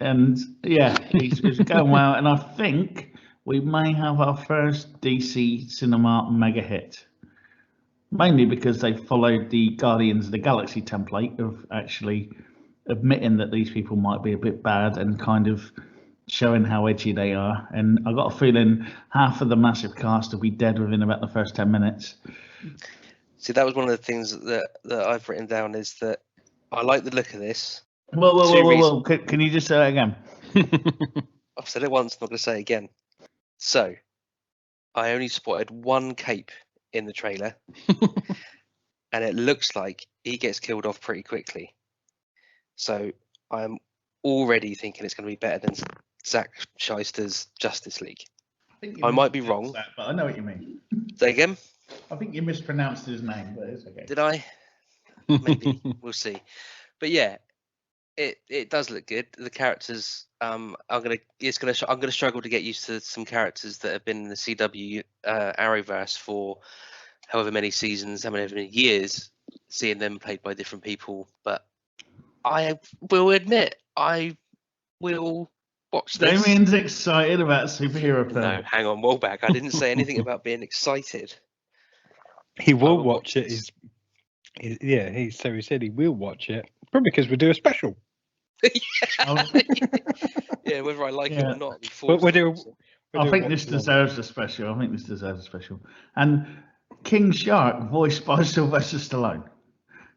And he's going well. And I think we may have our first DC Cinema mega hit. Mainly because they followed the Guardians of the Galaxy template of actually admitting that these people might be a bit bad and kind of showing how edgy they are. And I got a feeling half of the massive cast will be dead within about the first 10 minutes. See, that was one of the things that I've written down, is that I like the look of this. Whoa. Can you just say that again? I've said it once, I'm not going to say it again. So, I only spotted one cape in the trailer, and it looks like he gets killed off pretty quickly. So, I'm already thinking it's going to be better than Zack Shyster's Justice League. I might be wrong, but I know what you mean. Say again? I think you mispronounced his name, but it's okay. Did I? Maybe. We'll see. But yeah, it does look good. The characters, I'm gonna struggle to get used to some characters that have been in the CW Arrowverse for however many seasons, however many years, seeing them played by different people. But I will admit, I will watch this. Damian's excited about superhero film. No, hang on, roll back. I didn't say anything about being excited. He will watch it. He said he will watch it. Probably because we do a special. Yeah, whether I like it or not. I think this deserves a special. And King Shark, voiced by Sylvester Stallone.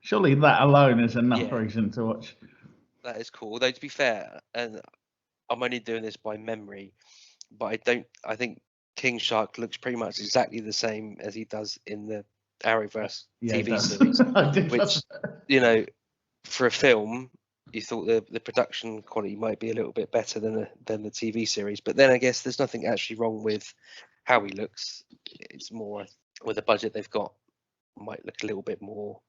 Surely that alone is enough reason to watch. That is cool. Although, to be fair, and I'm only doing this by memory, but I think King Shark looks pretty much exactly the same as he does in the Arrowverse TV series. Which, for a film, you thought the production quality might be a little bit better than the TV series. But then I guess there's nothing actually wrong with how he looks. It's more with the budget they've got, might look a little bit more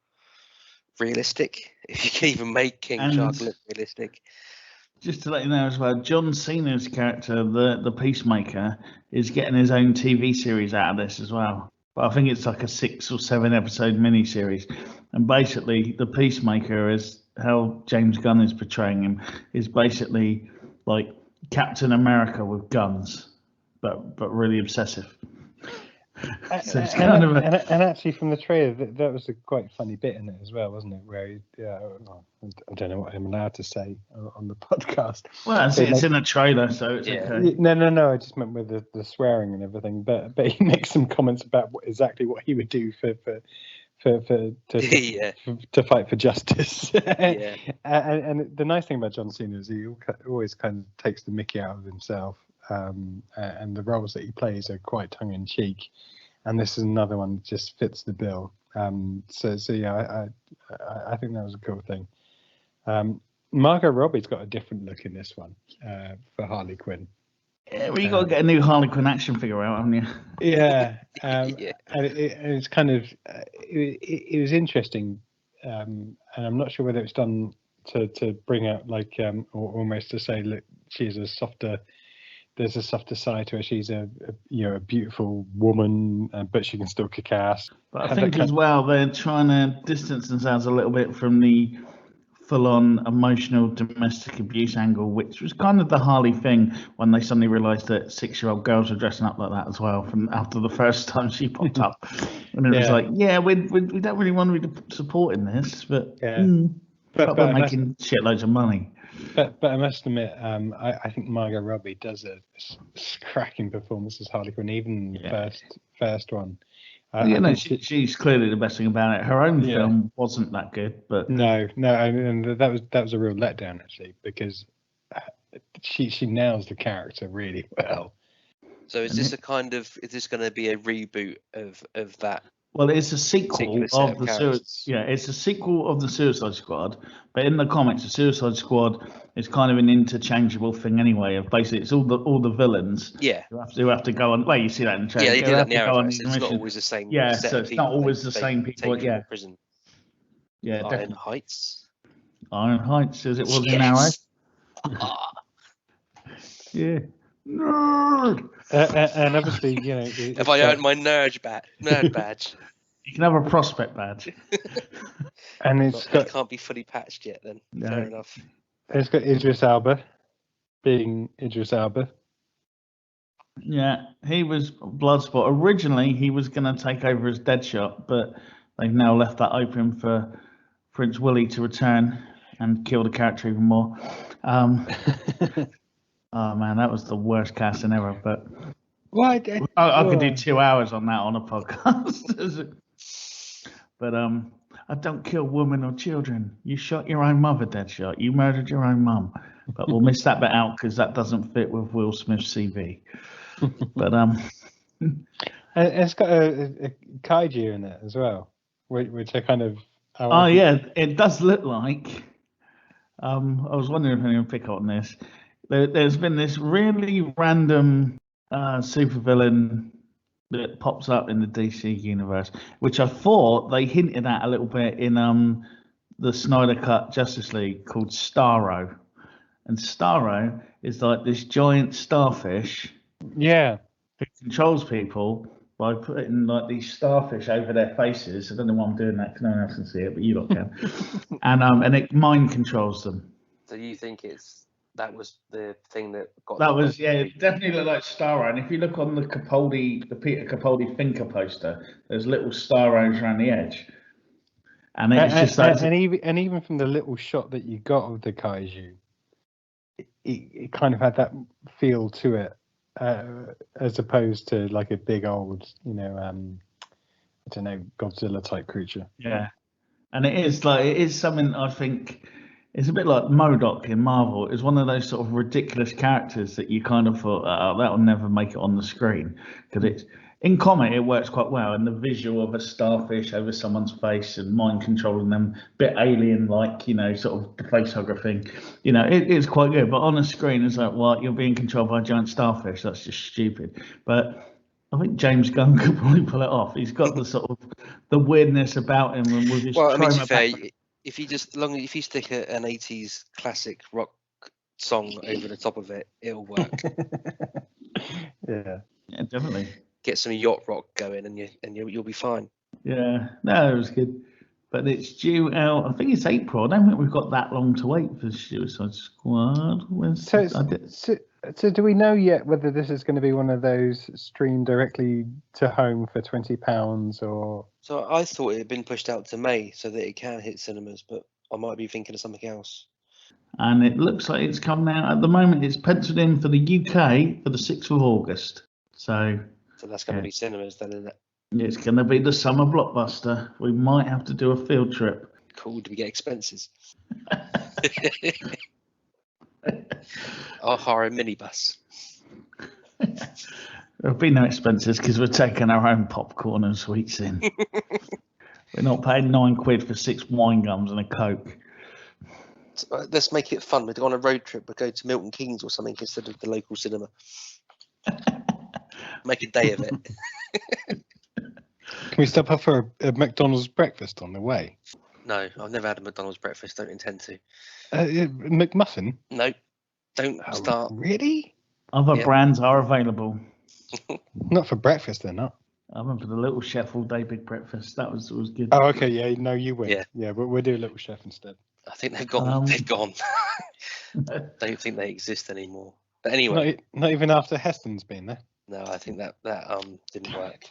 realistic, if you can even make King Shark look realistic. Just to let you know as well, John Cena's character, the Peacemaker, is getting his own TV series out of this as well. But I think it's like a 6 or 7 episode miniseries. And basically, the Peacemaker, is how James Gunn is portraying him, is basically like Captain America with guns, but really obsessive. So it's kind of and actually from the trailer, that was a quite funny bit in it as well, wasn't it? Where I don't know what I'm allowed to say on the podcast. Well, it's in a trailer, so it's okay. No. I just meant with the swearing and everything. But he makes some comments about exactly what he would do for Yeah. to fight for justice. Yeah. And the nice thing about John Cena is he always kind of takes the mickey out of himself, and the roles that he plays are quite tongue in cheek, and this is another one that just fits the bill. So yeah, I think that was a cool thing. Margot Robbie's got a different look in this one for Harley Quinn. Yeah, well, you got to get a new Harley Quinn action figure out, haven't you? Yeah, Yeah. and it's kind of it was interesting, and I'm not sure whether it's done to bring out like or almost to say, look, she's a softer. There's a softer side to her. She's a beautiful woman, but she can still kick ass. But I think as well they're trying to distance themselves a little bit from the full-on emotional domestic abuse angle, which was kind of the Harley thing when they suddenly realised that 6-year-old girls were dressing up like that as well from after the first time she popped up. And it was like, yeah, we don't really want to be supporting this, but but we're making shitloads of money. But I must admit, I think Margot Robbie does a cracking performance as Harley Quinn, even the first one. She's clearly the best thing about it. Her own film wasn't that good, but no, and that was a real letdown actually, because she nails the character really well. So is this going to be a reboot of that? Well, it's a sequel of the it's a sequel of the Suicide Squad, but in the comics, the Suicide Squad is kind of an interchangeable thing anyway. Of basically, it's all the villains. Yeah. Who have to go on. Well, you see that in the trailer. Yeah, they do that in the Arrowverse. It's not always the same. Yeah, set so of it's people not always the same people. Yeah. Prison. Yeah, Iron definitely. Heights. Iron Heights, as it was in Arrow. Yeah. Nerd. And obviously, Have I earned my nerd badge? You can have a prospect badge. And it can't be fully patched yet. Then fair enough. It's got Idris Elba, being Idris Elba. Yeah, he was Bloodsport. Originally, he was going to take over as Deadshot, but they've now left that open for Prince Willy to return and kill the character even more. Oh man, that was the worst casting ever. But I could do 2 hours on that on a podcast. But I don't kill women or children. You shot your own mother, Deadshot. You murdered your own mum. But we'll miss that bit out because that doesn't fit with Will Smith's CV. But it's got a kaiju in it as well, which I kind of. It does look like. I was wondering if anyone would pick up on this. There's been this really random supervillain that pops up in the DC universe, which I thought they hinted at a little bit in the Snyder Cut Justice League, called Starro. And Starro is like this giant starfish who controls people by putting like these starfish over their faces. I don't know why I'm doing that because no one else can see it, but you lot can. And it mind controls them. So you think that was the thing that got... That was, it definitely looked like Starro. And if you look on the Peter Capaldi Thinker poster, there's little Starros around the edge. And it's just like... And even from the little shot that you got of the kaiju, it kind of had that feel to it, as opposed to like a big old, I don't know, Godzilla type creature. Yeah. And it is something I think... It's a bit like MODOK in Marvel. It's one of those sort of ridiculous characters that you kind of thought, that'll never make it on the screen. Because it's in comic, it works quite well. And the visual of a starfish over someone's face and mind controlling them, a bit alien-like, sort of the facehugger thing. It is quite good. But on the screen, it's like, what? You're being controlled by a giant starfish. That's just stupid. But I think James Gunn could probably pull it off. He's got the sort of the weirdness about him. And with his to be fair, if you stick an 80s classic rock song over the top of it, it'll work. Yeah, definitely. Get some yacht rock going, and you'll be fine. Yeah, no, it was good. But it's due out. I think it's April. I don't think we've got that long to wait for Suicide Squad. So do we know yet whether this is going to be one of those streamed directly to home for £20 or? So I thought it had been pushed out to May so that it can hit cinemas, but I might be thinking of something else. And it looks like it's coming out at the moment. It's penciled in for the UK for the 6th of August. So that's going to be cinemas then, isn't it? It's going to be the summer blockbuster. We might have to do a field trip. Cool. Do we get expenses? I'll hire a minibus. There'll be no expenses because we're taking our own popcorn and sweets in. We're not paying £9 for 6 wine gums and a Coke. Let's make it fun. We'll go on a road trip. We'll go to Milton Keynes or something instead of the local cinema. Make a day of it. Can we stop up for a McDonald's breakfast on the way? No, I've never had a McDonald's breakfast. Don't intend to. McMuffin? No, don't start. Really? Other brands are available. Not for breakfast, they're not. I remember the Little Chef all day big breakfast. That was good. Oh, okay. Yeah, no, you win. Yeah, but we'll do a Little Chef instead. I think they've gone. They've gone. Don't think they exist anymore. But anyway, not even after Heston's been there. No, I think that didn't work.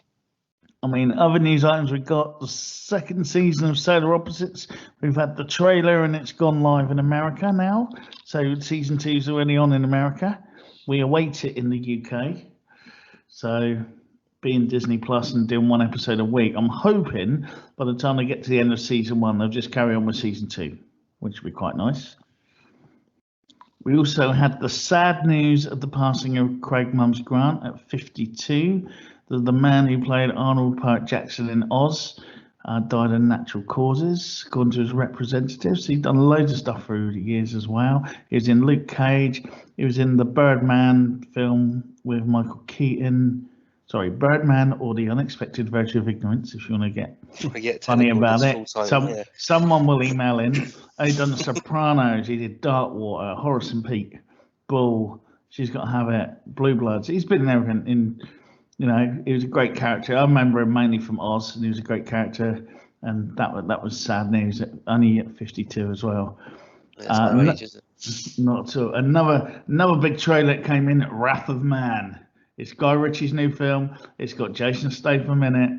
I mean, other news items, we've got the 2nd season of Solar Opposites. We've had the trailer and it's gone live in America now. So season 2 is already on in America. We await it in the UK. So being Disney Plus and doing 1 episode a week, I'm hoping by the time they get to the end of season 1, they'll just carry on with season 2, which would be quite nice. We also had the sad news of the passing of Craig Mums Grant at 52. The man who played Arnold Poet Jackson in Oz died of natural causes, according to his representatives. He's done loads of stuff through the years as well. He was in Luke Cage. He was in the Birdman film with Michael Keaton. Sorry, Birdman or The Unexpected Virtue of Ignorance, if you want to get funny about it. Someone will email in. He's done The Sopranos. He did Darkwater, Horace and Pete, Bull, She's Got to Have It, Blue Bloods. He's been in everything. He was a great character. I remember him mainly from Oz, and he was a great character. And that was sad news. Only at 52 as well. That's no age, is it? Not at all. Another big trailer that came in, Wrath of Man. It's Guy Ritchie's new film. It's got Jason Statham in it,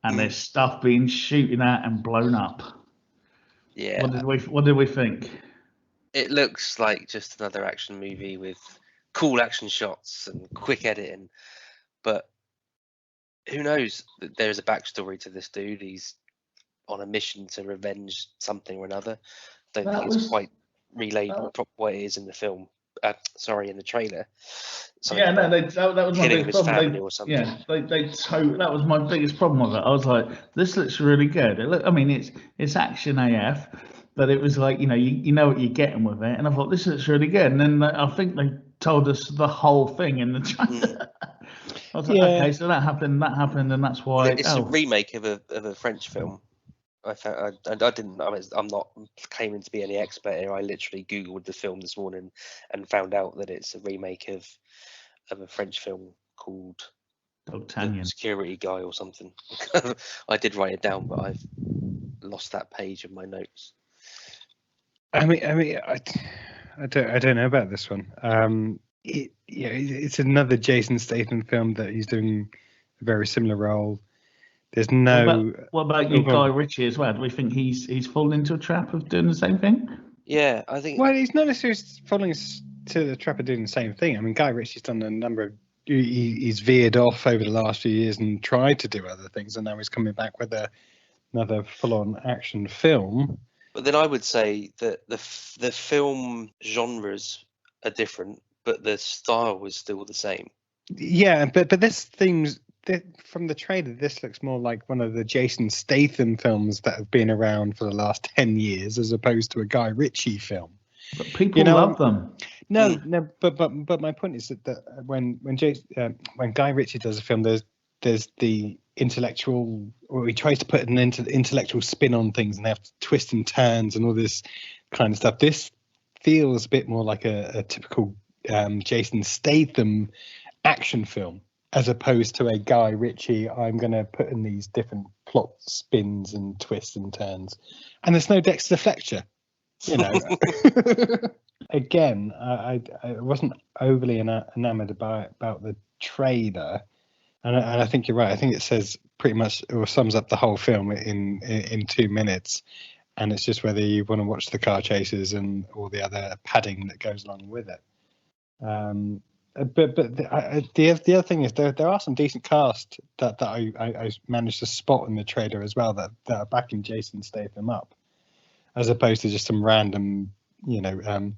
and there's stuff being shooting at and blown up. Yeah. What did we think? It looks like just another action movie with cool action shots and quick editing, but who knows? There's a backstory to this dude. He's on a mission to revenge something or another. Don't think it's quite relayed what it is in the film. In the trailer. That was my biggest problem. Or something. Yeah, that was my biggest problem with it. I was like, this looks really good. It's action AF, but it was like, you know what you're getting with it. And I thought, this looks really good. And then I think they told us the whole thing in the trailer. I was like, okay, so that happened, and that's why. It's a remake of a French film. I'm not claiming to be any expert here. I literally Googled the film this morning and found out that it's a remake of a French film called D'Artagnan. Security Guy or something. I did write it down, but I've lost that page of my notes. I don't know about this one. It's another Jason Statham film that he's doing a very similar role. There's no. What about you, Guy Ritchie, as well? Do we think he's fallen into a trap of doing the same thing? Yeah, I think. Well, he's not necessarily falling to the trap of doing the same thing. I mean, Guy Ritchie's done a number of. He's veered off over the last few years and tried to do other things, and now he's coming back with another full-on action film. But then I would say that the film genres are different, but the style was still the same. Yeah, but this thing's. From the trailer, this looks more like one of the Jason Statham films that have been around for the last 10 years, as opposed to a Guy Ritchie film. But people love them. No, but my point is that when Guy Ritchie does a film, there's the intellectual, or he tries to put an intellectual spin on things, and they have twists and turns and all this kind of stuff. This feels a bit more like a typical Jason Statham action film, as opposed to a Guy Ritchie, I'm going to put in these different plot spins and twists and turns. And there's no Dexter Fletcher, Again, I wasn't overly enamored about the trailer. And I think you're right. I think it says pretty much, or sums up the whole film in 2 minutes. And it's just whether you want to watch the car chases and all the other padding that goes along with it. But the other thing is there are some decent cast that I managed to spot in the trailer as well that are backing Jason Statham up, as opposed to just some random, Eastern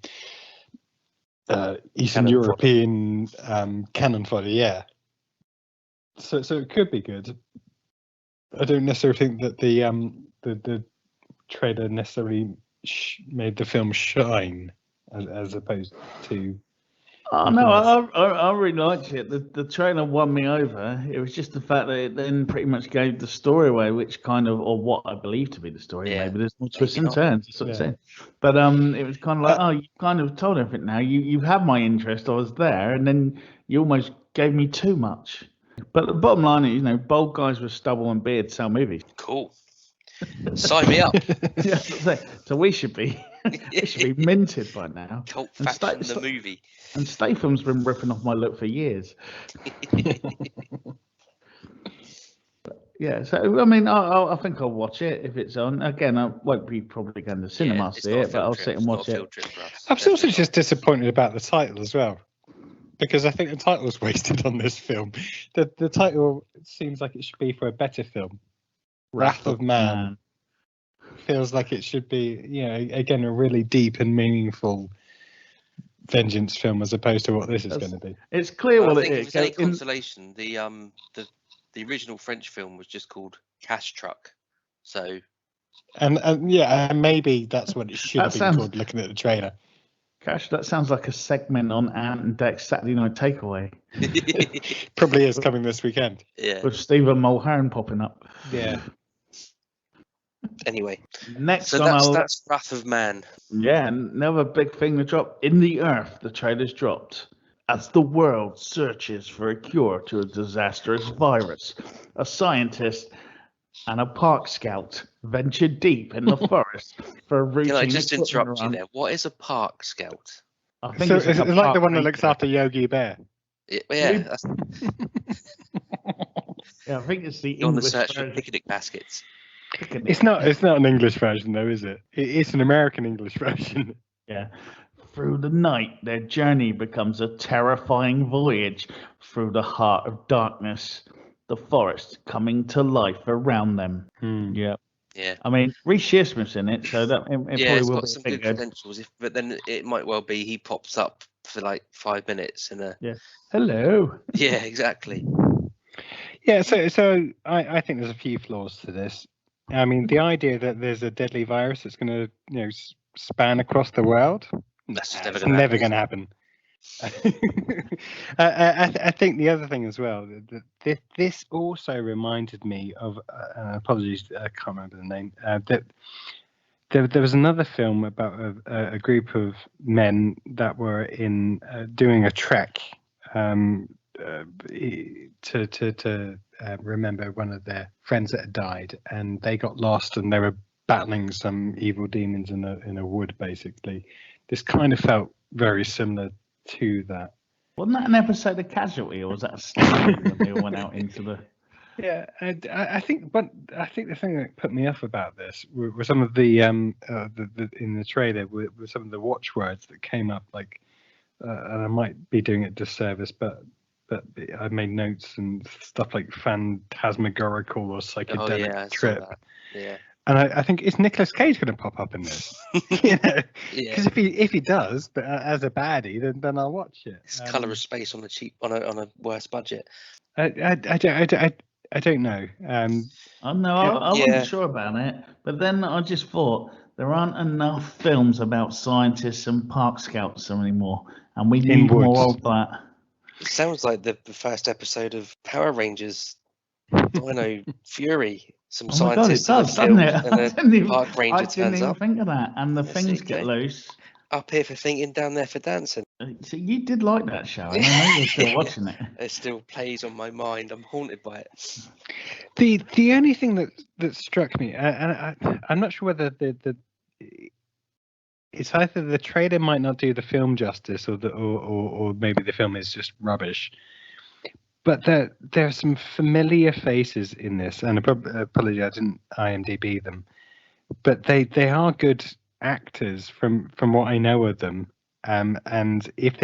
Cannon European cannon fodder. Yeah. So it could be good. I don't necessarily think that the trailer necessarily made the film shine as opposed to. Oh no, I really liked it. The trailer won me over. It was just the fact that it then pretty much gave the story away, which kind of, or what I believe to be the story. Yeah. Maybe there's more twists Maybe and not. turns, sort of thing. But it was kind of like, oh, you kind of told everything now. You had my interest. I was there, and then you almost gave me too much. But the bottom line is, bold guys with stubble and beard sell movies. Cool. Sign me up. Yeah, so we should be minted by now. Cult And Faction the movie. And Statham's been ripping off my look for years. Yeah, so I mean, I think I'll watch it if it's on. Again, I won't be probably going to cinema to see it, but I'll sit and watch it. I'm also just disappointed about the title as well, because I think the title's wasted on this film. The title seems like it should be for a better film. Wrath of Man feels like it should be, again, a really deep and meaningful vengeance film as opposed to what this is going to be. It's clear I what think it if is. it's any consolation, the original French film was just called Cash Truck. So and maybe that's what it should have been called, looking at the trailer. Cash, that sounds like a segment on Ant and Dec's Saturday Night Takeaway. Probably is coming this weekend. Yeah. With Stephen Mulhern popping up. Yeah. Anyway, next so that's Wrath of Man. Yeah, another big thing to drop. In the Earth, the trailer's dropped. As the world searches for a cure to a disastrous virus, a scientist and a park scout venture deep in the forest for a routine. Can I just interrupt run. you there? What is a park scout? I think so it's like the one that looks after Yogi Bear. Yeah. Yeah, I think it's the on the English search for version. picnic baskets. It's not an English version though, is it? It's an American English version. Yeah. Through the night, their journey becomes a terrifying voyage through the heart of darkness, the forest coming to life around them. Yeah. Yeah. I mean, Reece Shearsmith's in it, so that it probably it's will got be some a good bit credentials. But then it might well be he pops up for like 5 minutes in a. Yeah. Hello. Yeah, exactly. Yeah. So I think there's a few flaws to this. I mean, the idea that there's a deadly virus that's going to span across the world. That's It's never going to happen. I think the other thing as well, that this also reminded me of, apologies, I can't remember the name, that there was another film about a group of men that were in doing a trek to remember one of their friends that had died, and they got lost and they were battling some evil demons in a wood, basically. This kind of felt very similar to that. Wasn't that an episode of Casualty, or was that a story when they all went out into the? Yeah, I think, but I think the thing that put me off about this were some of the in the trailer were some of the watchwords that came up, like, and I might be doing it disservice, but I made notes and stuff like phantasmagorical or psychedelic trip. Yeah. And I think, is Nicolas Cage going to pop up in this? Because if he does, but as a baddie, then I'll watch it. It's Colour of Space on a worse budget. I don't know. I wasn't sure about it, but then I just thought there aren't enough films about scientists and park scouts anymore, and we need more of that. It sounds like the first episode of Power Rangers, Dino Fury. Some scientists doesn't it? And a park ranger turns up. I didn't even think of that. And the things get loose. Up here for thinking, down there for dancing. So you did like that show. I know you're still watching it. It still plays on my mind. I'm haunted by it. The only thing that struck me, and I'm not sure whether it's either the trailer might not do the film justice, or maybe the film is just rubbish. But there are some familiar faces in this, and apologize, I didn't IMDb them, but they are good actors from what I know of them. And if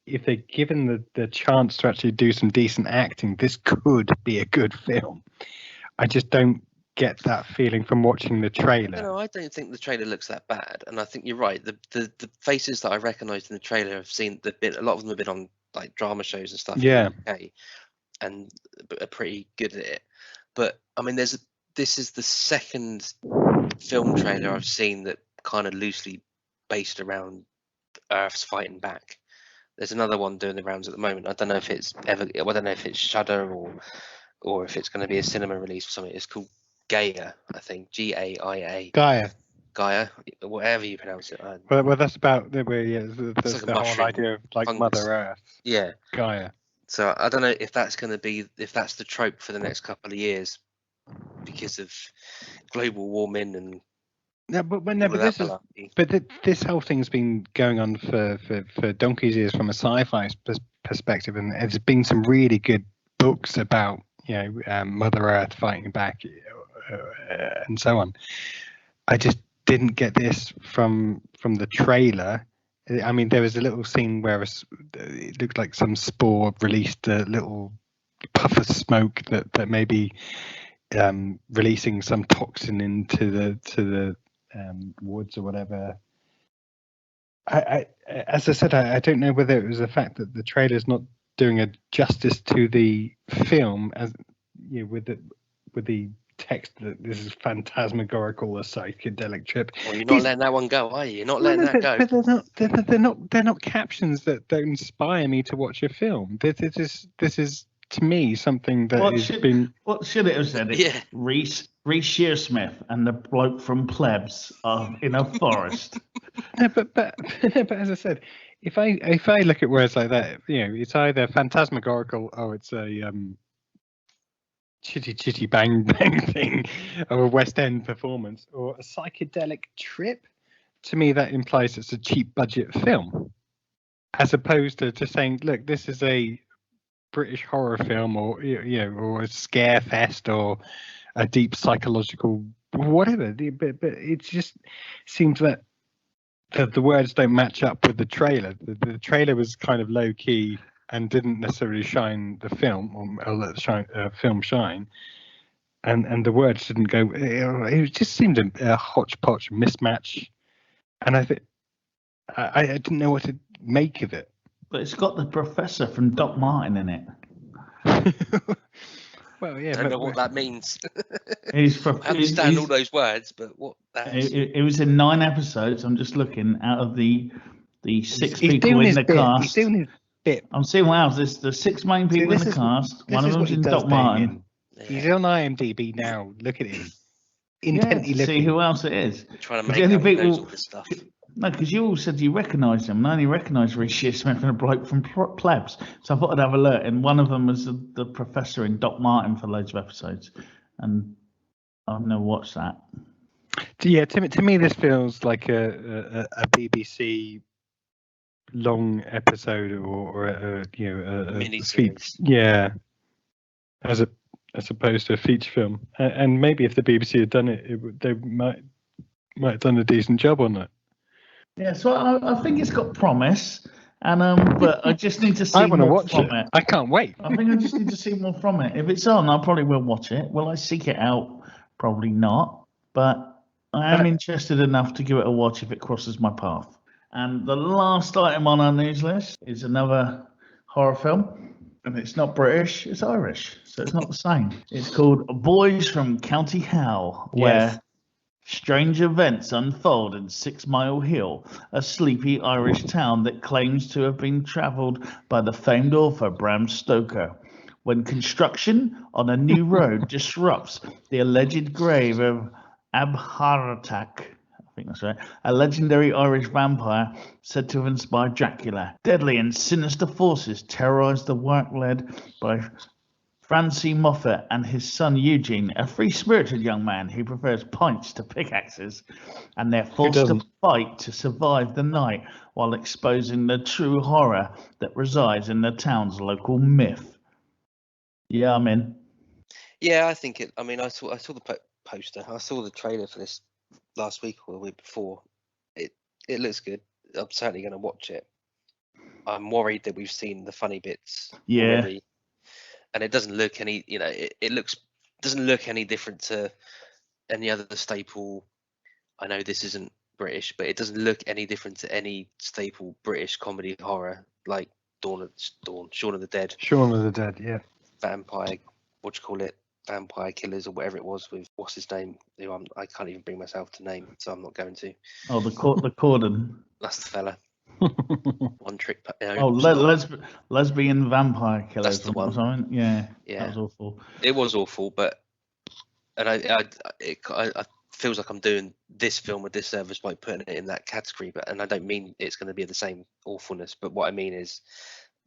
if they're given the chance to actually do some decent acting, this could be a good film. I just don't get that feeling from watching the trailer. No, I don't think the trailer looks that bad, and I think you're right. The faces that I recognised in the trailer, I've seen a lot of them have been on like drama shows and stuff. Yeah. In the UK, and are pretty good at it. But I mean, this is the second film trailer I've seen that kind of loosely based around Earth's fighting back. There's another one doing the rounds at the moment. I don't know if it's Shudder or if it's going to be a cinema release or something. It's called Gaia, I think. Gaia. Gaia, whatever you pronounce it. Well, that's about that's like the whole idea of like fungus. Mother Earth. Yeah. Gaia. So I don't know if that's the trope for the next couple of years because of global warming and. No, but this whole thing's been going on for donkey's years from a sci-fi perspective, and there's been some really good books about Mother Earth fighting back and so on. I just didn't get this from the trailer. I mean, there was a little scene where it looked like some spore released a little puff of smoke that may be releasing some toxin into the woods or whatever. As I said, I don't know whether it was the fact that the trailer's not doing a justice to the film, as with the text that this is phantasmagorical, a psychedelic trip. Well, you're not letting that one go, are you? You're not letting that go. But they're not captions that inspire me to watch a film. This is to me something that What should it have said? Yeah. Reese Shearsmith and the bloke from Plebs are in a forest. No, but as I said, if I look at words like that, it's either phantasmagorical or it's a chitty bang bang thing, or a West End performance, or a psychedelic trip. To me, that implies it's a cheap budget film, as opposed to just saying, look, this is a British horror film, or or a scare fest, or a deep psychological whatever. But it just seems that the words don't match up with the trailer. The trailer was kind of low key and didn't necessarily shine the film, or let the film shine. And the words didn't go. It just seemed a hodgepodge mismatch, and I think I didn't know what to make of it. But it's got the professor from Doc Martin in it. Well, yeah. I don't know what that means. I He's understand all those words, but what that is. It was in 9 episodes. I'm just looking out of the 6 people in the bit. cast. He's doing his bit. I'm seeing there's the 6 main people in the cast. One of them's in Doc Martin. Yeah. He's on IMDb now. Look at him. Intently looking. See who else it is. Trying to make out he knows all this stuff. No, because you all said you recognised him, and I only recognised Reece Shearsmith and a bloke from Plebs. So I thought I'd have a look, and one of them was the professor in Doc Martin for loads of episodes, and I've never watched that. Yeah, to me this feels like a BBC long episode or a mini series. Yeah, as opposed to a feature film. And maybe if the BBC had done it, they might have done a decent job on it. Yeah, so I think it's got promise, and but I just need to see more watch from it. I can't wait. I think I just need to see more from it. If it's on, I probably will watch it. Will I seek it out? Probably not. But I am interested enough to give it a watch if it crosses my path. And the last item on our news list is another horror film. And it's not British, it's Irish. So it's not the same. It's called Boys from County Howell, where strange events unfold in 6 Mile Hill, a sleepy Irish town that claims to have been travelled by the famed author Bram Stoker, when construction on a new road disrupts the alleged grave of Abharatak, I think that's right, a legendary Irish vampire said to have inspired Dracula. Deadly and sinister forces terrorise the work led by Francie Moffat and his son Eugene, a free-spirited young man who prefers pints to pickaxes, and they're forced to fight to survive the night while exposing the true horror that resides in the town's local myth. Yeah, I'm in. Yeah, I think it. I mean, I saw the poster. I saw the trailer for this last week or the week before. It looks good. I'm certainly going to watch it. I'm worried that we've seen the funny bits Yeah. already, and it doesn't look any. It doesn't look any different to any other staple. I know this isn't British, but it doesn't look any different to any staple British comedy horror like Shaun of the Dead, Shaun of the Dead, yeah. Vampire, Vampire Killers or whatever it was with what's his name? Who I can't even bring myself to name, so I'm not going to. Oh, the Corden. That's the fella. One trick. Lesbian vampire killer. That's the one. Something. Yeah. Yeah. That was awful. It was awful, but it feels like I'm doing this film a disservice by putting it in that category. And I don't mean it's going to be the same awfulness, but what I mean is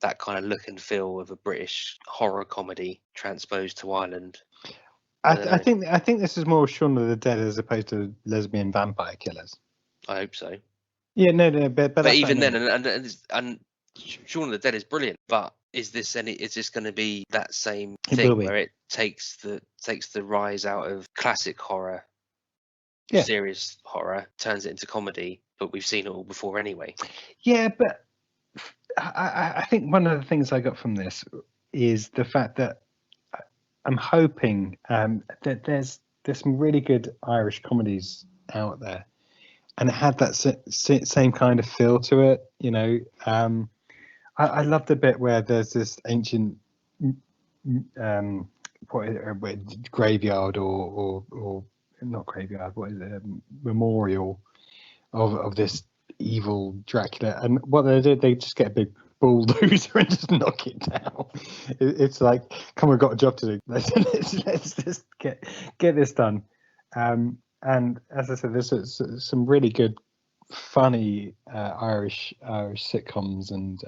that kind of look and feel of a British horror comedy transposed to Ireland. I think this is more Shaun of the Dead as opposed to lesbian vampire killers. I hope so. Yeah, no, but even then, and Shaun of the Dead is brilliant. But is this going to be that same thing where it takes the rise out of classic horror, serious horror, turns it into comedy? But we've seen it all before anyway. Yeah, but I think one of the things I got from this is the fact that I'm hoping that there's some really good Irish comedies out there, and it had that same kind of feel to it. I love the bit where there's this ancient graveyard or not graveyard. What is it? Memorial of this evil Dracula, and what they do, they just get a big bulldozer and just knock it down. It's like, come on, we've got a job to do. Let's just get this done. And as I said, there's some really good, funny Irish sitcoms and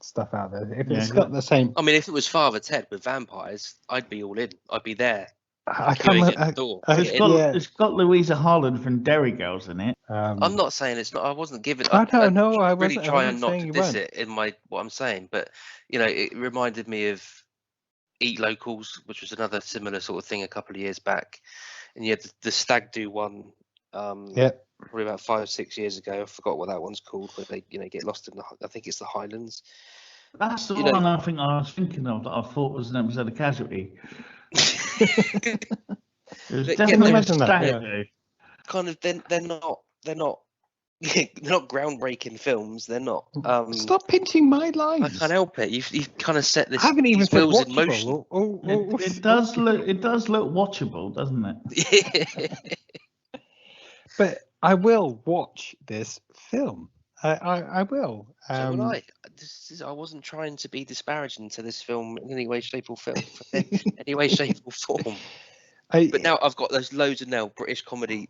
stuff out there. If it's got the same, I mean, if it was Father Ted with vampires, I'd be all in. I'd be there. It's got Louisa Harland from Derry Girls in it. I'm not saying it's not. I wasn't giving. I don't know. I really wasn't trying not to saying diss it in what I'm saying, but it reminded me of Eat Locals, which was another similar sort of thing a couple of years back, and you had the Stag Do one. Probably about 5-6 years ago. I forgot what that one's called, where they get lost in I think it's the Highlands. That's the one I think I was thinking of that I thought was an episode of Casualty. It was definitely a Stag Do. Kind of. They're not groundbreaking films. They're not. Stop pinching my lines. I can't help it. You've kind of set this. I haven't even said wheels in motion. It does look watchable, doesn't it? But I will watch this film. I will. So will I. I wasn't trying to be disparaging to this film in any way, shape, or form. But now I've got those loads of British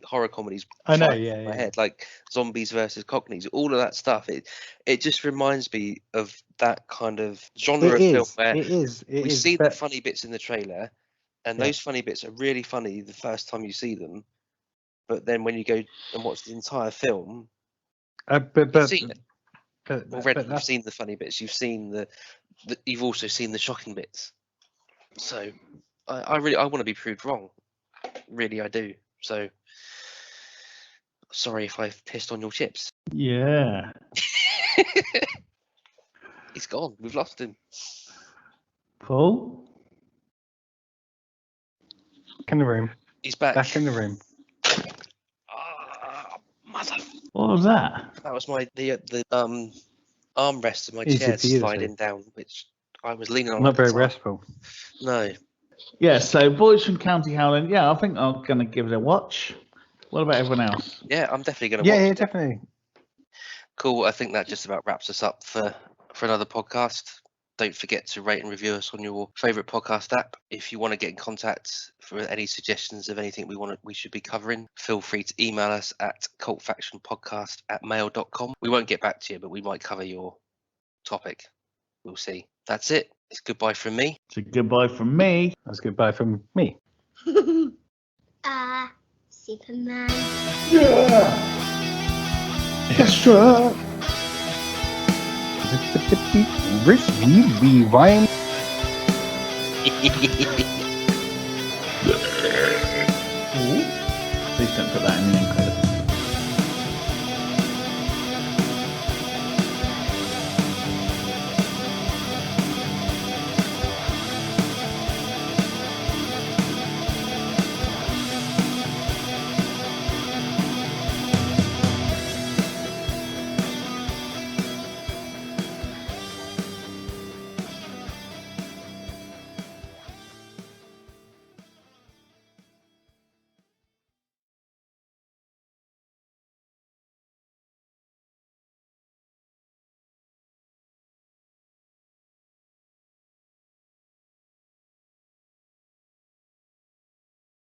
horror comedies. I know, in my head, like Zombies versus Cockneys, all of that stuff. It just reminds me of that kind of genre of film where we see the funny bits in the trailer, and those funny bits are really funny the first time you see them, but then when you go and watch the entire film, you've seen it. Already, you've seen the funny bits. You've seen you've also seen the shocking bits. So. I want to be proved wrong. Really, I do. So, sorry if I've pissed on your chips. Yeah. He's gone. We've lost him. Paul? Back in the room. He's back. Back in the room. Mother. What was that? That was the armrest of my chair sliding down, which I was leaning on. Not very restful. No. Yeah, so Boys from County Howland. Yeah, I think I'm going to give it a watch. What about everyone else? Yeah, I'm definitely going to watch it. Yeah, definitely. Cool. I think that just about wraps us up for another podcast. Don't forget to rate and review us on your favourite podcast app. If you want to get in contact for any suggestions of anything we should be covering, feel free to email us at cultfactionpodcast@mail.com. We won't get back to you, but we might cover your topic. We'll see. That's it. It's goodbye from me. It's a goodbye from me. That's goodbye from me. Superman. Yeah! Extra! Rewind.